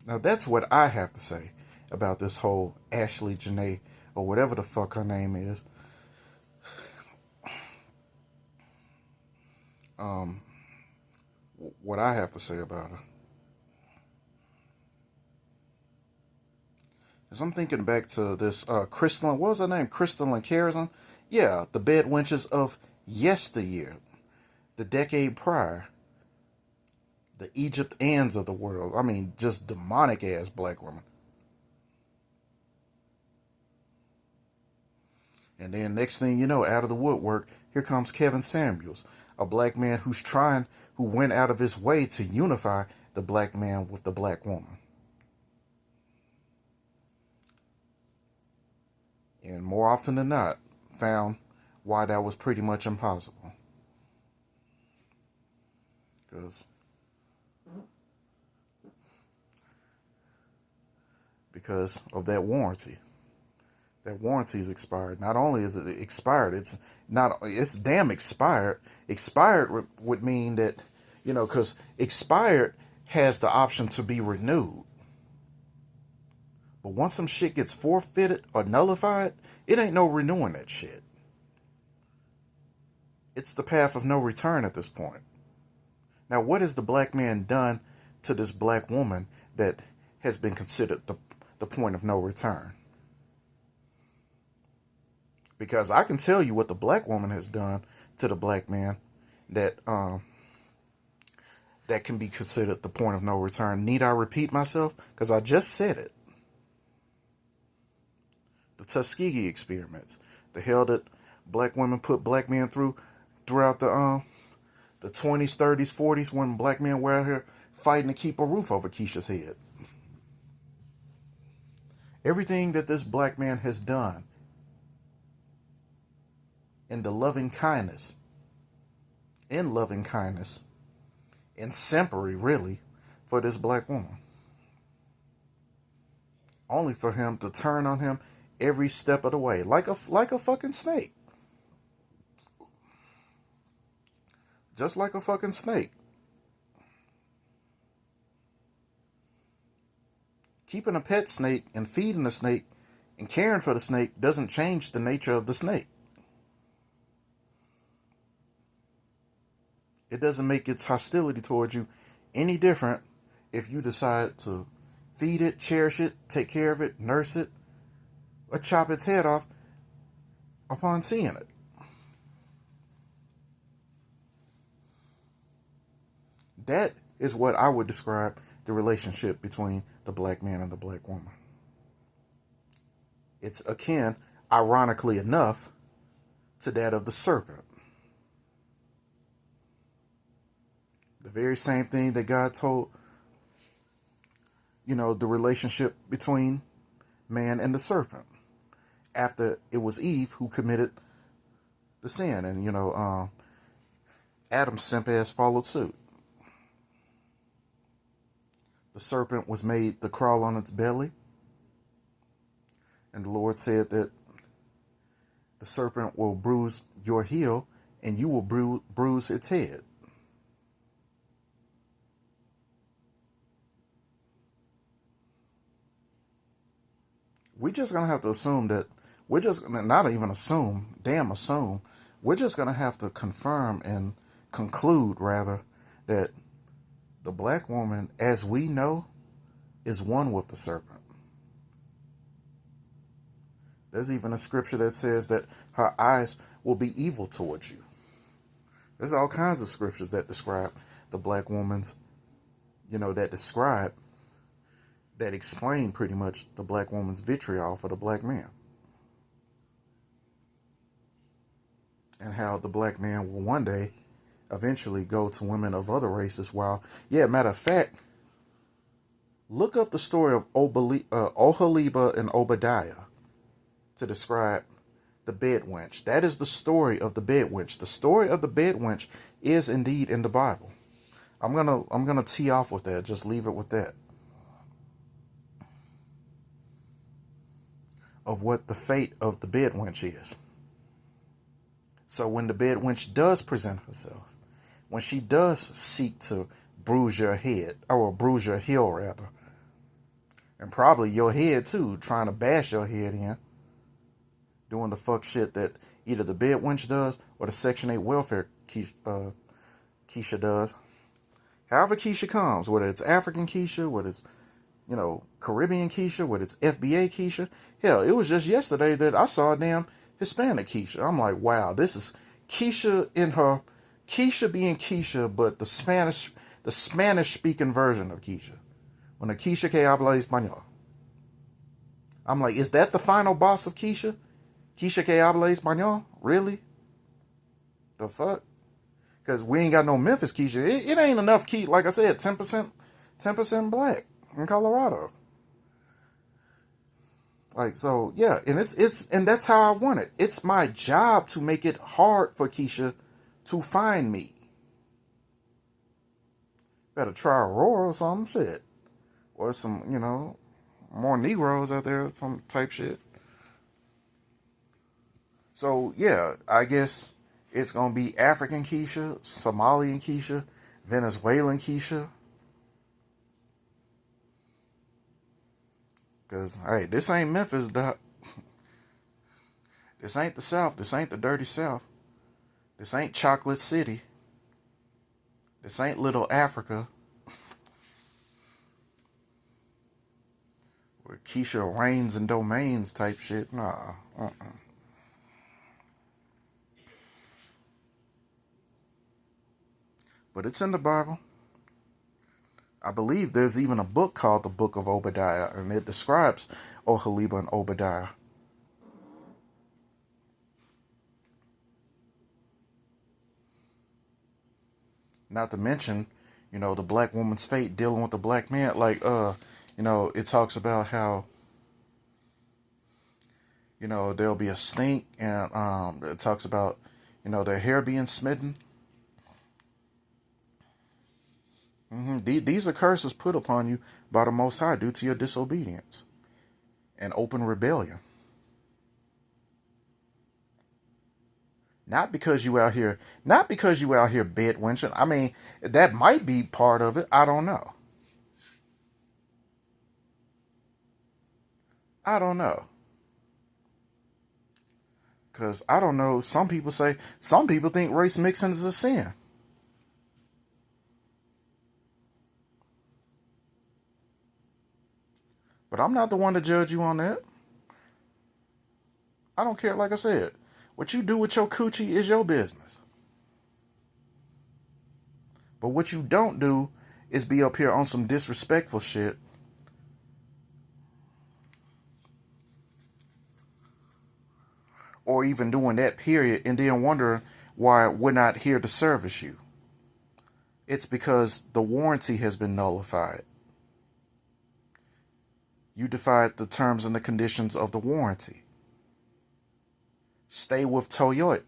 Now that's what I have to say about this whole Ashley Janae, or whatever the fuck her name is. What I have to say about her is, I'm thinking back to this Crystalline, what was her name? Crystalline Carrison? Yeah, the bedwenches of yesteryear, the decade prior. The Egypt Anns of the world. I mean, just demonic ass black women. And then next thing you know, out of the woodwork, here comes Kevin Samuels, a black man who went out of his way to unify the black man with the black woman. And more often than not, found why that was pretty much impossible. Because of that warranty. That warranty is expired. Not only is it expired, it's damn expired. Expired would mean that, because expired has the option to be renewed. But once some shit gets forfeited or nullified, it ain't no renewing that shit. It's the path of no return at this point. Now, what has the black man done to this black woman that has been considered the point of no return? Because I can tell you what the black woman has done to the black man that can be considered the point of no return. Need I repeat myself? Because I just said it. The Tuskegee experiments, the hell that black women put black men throughout the 20s, 30s, 40s, when black men were out here fighting to keep a roof over Keisha's head. Everything that this black man has done in loving kindness, and simpery, really, for this black woman. Only for him to turn on him every step of the way, like a fucking snake. Just like a fucking snake. Keeping a pet snake and feeding the snake and caring for the snake doesn't change the nature of the snake. It doesn't make its hostility towards you any different if you decide to feed it, cherish it, take care of it, nurse it, or chop its head off upon seeing it. That is what I would describe the relationship between the black man and the black woman. It's akin, ironically enough, to that of the serpent. The very same thing that God told, the relationship between man and the serpent. After it was Eve who committed the sin. And, Adam's simp ass followed suit. The serpent was made to crawl on its belly. And the Lord said that the serpent will bruise your heel and you will bruise its head. We're just going to have to assume that we're just not even assume. We're just going to have to confirm and conclude, rather, that the black woman, as we know, is one with the serpent. There's even a scripture that says that her eyes will be evil towards you. There's all kinds of scriptures that describe the black woman's, that explain pretty much the black woman's vitriol for the black man. And how the black man will one day eventually go to women of other races. Matter of fact, look up the story of Oholiba and Obadiah to describe the bedwench. That is the story of the bedwench. The story of the bedwench is indeed in the Bible. I'm gonna tee off with that. Just leave it with that. Of what the fate of the bedwench is. So when the bedwench does present herself, when she does seek to bruise your head, or bruise your heel rather, and probably your head too, trying to bash your head in, doing the fuck shit that either the bedwench does or the Section 8 welfare Keisha does. However Keisha comes, whether it's African Keisha, whether it's Caribbean Keisha, whether it's FBA Keisha. Hell, it was just yesterday that I saw a damn Hispanic Keisha. I'm like, wow, this is Keisha being Keisha, but the Spanish the Spanish-speaking version of Keisha. When Keisha que habla español. I'm like, is that the final boss of Keisha? Keisha que habla español? Really? The fuck? Because we ain't got no Memphis Keisha. It ain't enough Keisha. Like I said, 10% black in Colorado. Like, so, yeah. And that's how I want it. It's my job to make it hard for Keisha to find me. Better try Aurora or some shit. Or some, more Negroes out there, some type shit. So, yeah, I guess it's going to be African Keisha, Somalian Keisha, Venezuelan Keisha. Because, hey, this ain't Memphis, Doc. This ain't the South. This ain't the dirty South. This ain't Chocolate City. This ain't Little Africa. Where Keisha reigns and domains type shit. Nah. But it's in the Bible. I believe there's even a book called the Book of Obadiah, and it describes Oholiba and Obadiah. Not to mention, the black woman's fate dealing with the black man. Like, it talks about how, there'll be a stink, and it talks about, their hair being smitten. These are curses put upon you by the Most High due to your disobedience and open rebellion. Not because you out here bedwenching. I mean, that might be part of it. I don't know. Because I don't know. Some people think race mixing is a sin. But I'm not the one to judge you on that. I don't care, like I said. What you do with your coochie is your business. But what you don't do is be up here on some disrespectful shit. Or even doing that period and then wondering why we're not here to service you. It's because the warranty has been nullified. You defied the terms and the conditions of the warranty. Stay with Toyota.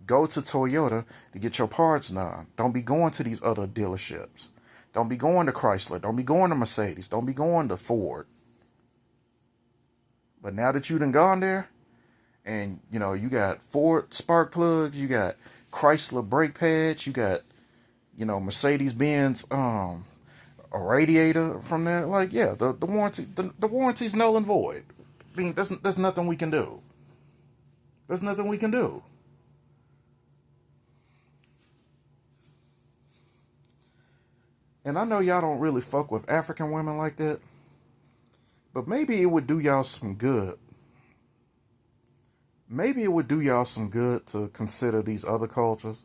Go to Toyota to get your parts done. Don't be going to these other dealerships. Don't be going to Chrysler. Don't be going to Mercedes. Don't be going to Ford. But now that you done gone there, and you got Ford spark plugs, you got Chrysler brake pads, you got Mercedes Benz a radiator from there, like, yeah, the warranty's null and void. I mean, there's nothing we can do. There's nothing we can do. And I know y'all don't really fuck with African women like that, but maybe it would do y'all some good. Maybe it would do y'all some good to consider these other cultures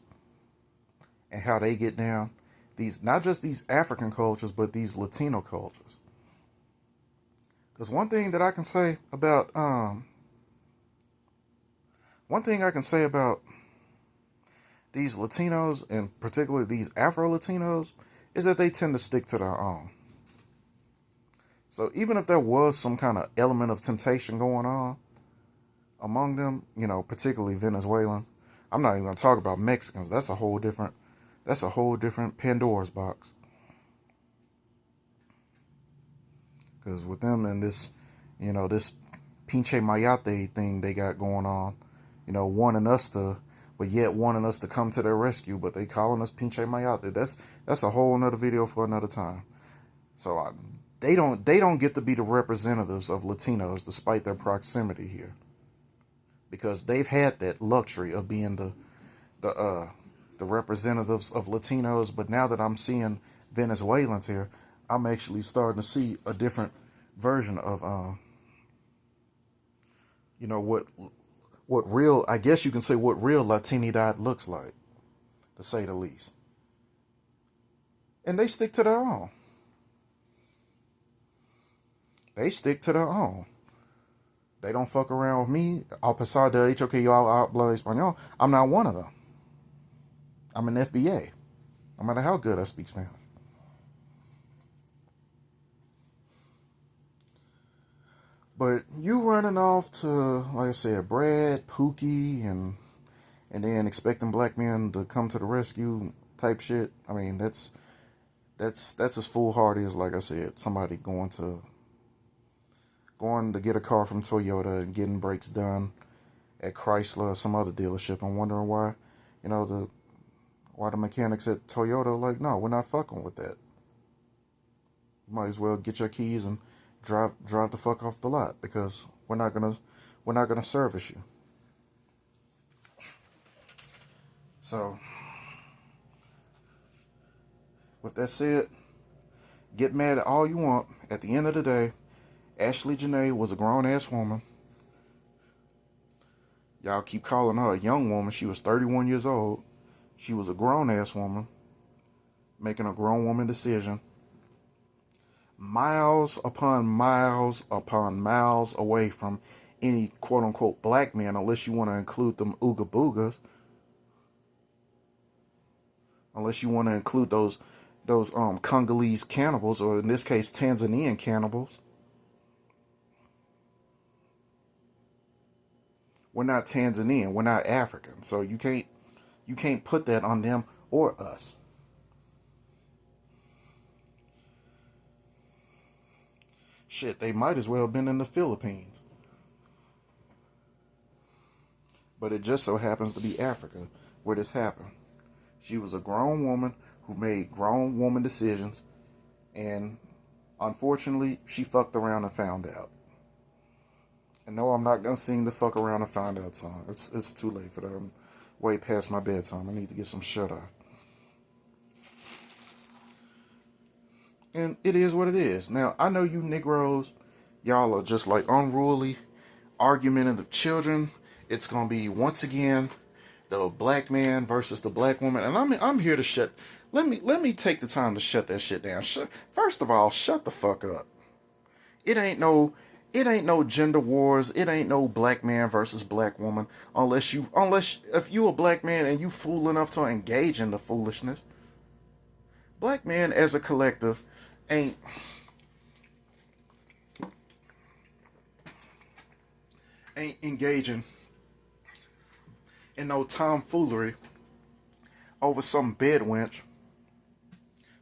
and how they get down. These, not just these African cultures, but these Latino cultures. Because one thing I can say about these Latinos, and particularly these Afro-Latinos, is that they tend to stick to their own. So even if there was some kind of element of temptation going on among them, particularly Venezuelans, I'm not even going to talk about Mexicans. That's a whole different Pandora's box. Because with them and this, this pinche mayate thing they got going on, wanting us to come to their rescue, but they calling us pinche mayate. That's a whole another video for another time. So they don't get to be the representatives of Latinos despite their proximity here, because they've had that luxury of being the representatives of Latinos. But now that I'm seeing Venezuelans here, I'm actually starting to see a different version of what real, I guess you can say, what real Latinidad looks like, to say the least. And they stick to their own. They stick to their own. They don't fuck around with me. A pesar de hecho que yo hablo español, I'm not one of them. I'm an FBA. No matter how good I speak Spanish. But you running off to, like I said, Brad, Pookie, and then expecting black men to come to the rescue type shit. I mean, that's as foolhardy as, like I said, somebody going to get a car from Toyota and getting brakes done at Chrysler or some other dealership and wondering why, why the mechanics at Toyota are like, no, we're not fucking with that. You might as well get your keys and drive the fuck off the lot, because we're not gonna service you. So, with that said, get mad at all you want. At the end of the day, Ashley Janae was a grown-ass woman. Y'all keep calling her a young woman. She was 31 years old. She was a grown-ass woman making a grown woman decision. Miles upon miles upon miles away from any quote-unquote black men, unless you want to include them Ooga Boogas. Unless you want to include those Congolese cannibals, or in this case, Tanzanian cannibals. We're not Tanzanian. We're not African. So you can't put that on them or us. Shit, they might as well have been in the Philippines. But it just so happens to be Africa where this happened. She was a grown woman who made grown woman decisions, and unfortunately, she fucked around and found out. And no, I'm not gonna sing the "fuck around and find out" song. It's too late for that. I'm way past my bedtime. I need to get some shut eye. And it is what it is. Now, I know you Negroes, y'all are just like unruly, argumentative children. It's gonna be once again the black man versus the black woman, and I'm here to shut. Let me take the time to shut that shit down. First of all, shut the fuck up. It ain't no gender wars. It ain't no black man versus black woman unless if you a black man and you fool enough to engage in the foolishness. Black men as a collective ain't engaging in no tomfoolery over some bedwench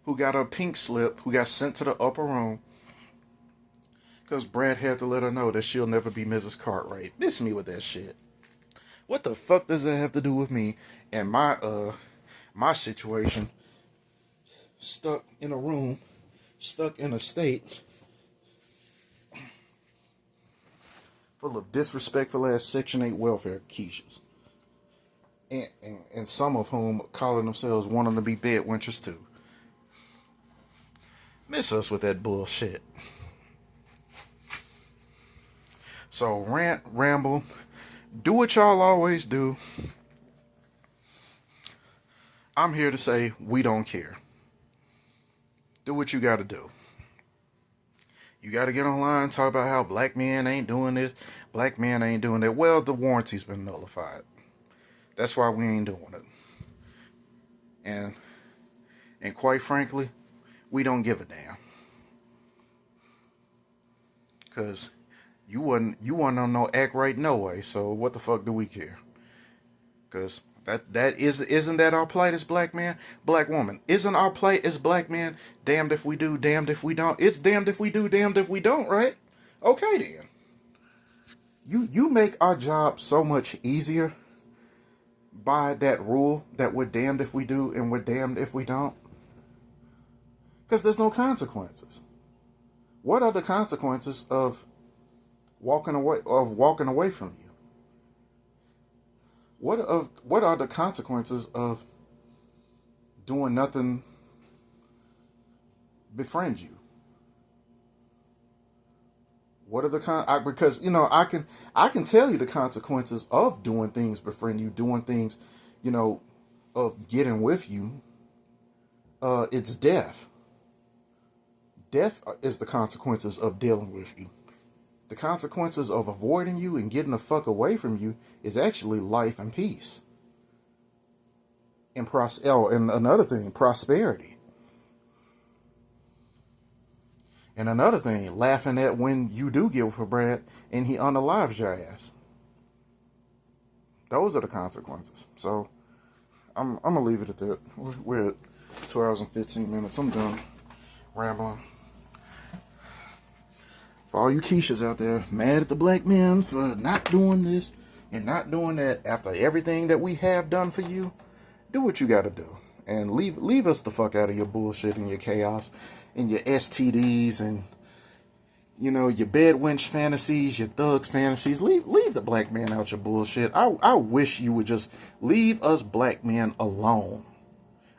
who got a pink slip, who got sent to the upper room because Brad had to let her know that she'll never be Mrs. Cartwright. Miss me with that shit. What the fuck does that have to do with me and my situation? Stuck in a room, stuck in a state full of disrespectful ass Section 8 welfare quiches. And some of whom calling themselves wanting to be bedwenchers too. Miss us with that bullshit. So rant, ramble, do what y'all always do. I'm here to say we don't care. Do what you gotta do. You gotta get online, talk about how black men ain't doing this, black men ain't doing that. Well, the warranty's been nullified. That's why we ain't doing it. And quite frankly, we don't give a damn. Cause you wasn't on no act right no way. So what the fuck do we care? Cause isn't that our plight as black man, black woman? Isn't our plight as black men damned if we do, damned if we don't? It's damned if we do, damned if we don't, right? Okay then. You make our job so much easier by that rule that we're damned if we do and we're damned if we don't. Because there's no consequences. What are the consequences of walking away from you? What are the consequences of doing nothing befriend you? What are the because I can tell you the consequences of doing things befriend you, doing things, of getting with you. It's death. Death is the consequences of dealing with you. The consequences of avoiding you and getting the fuck away from you is actually life and peace. And another thing, prosperity. And another thing, laughing at when you do give for Brad and he unalives your ass. Those are the consequences. So I'm gonna leave it at that. We're at 2 hours and 15 minutes. I'm done rambling. For all you Keishas out there mad at the black man for not doing this and not doing that after everything that we have done for you, do what you gotta do. And leave us the fuck out of your bullshit and your chaos and your STDs and, you know, your bedwench fantasies, your thugs fantasies. Leave the black man out your bullshit. I wish you would just leave us black men alone.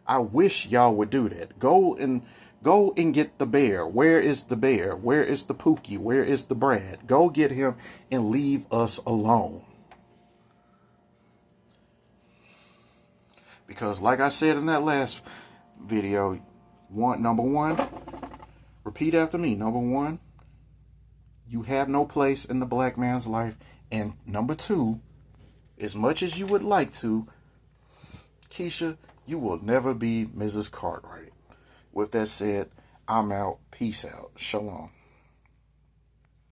I wish y'all would do that. Go and get the bear. Where is the bear? Where is the Pookie? Where is the Brad? Go get him and leave us alone. Because like I said in that last video, number one, repeat after me. Number one, you have no place in the black man's life. And number two, as much as you would like to, Keisha, you will never be Mrs. Cartwright. With that said, I'm out. Peace out. Shalom.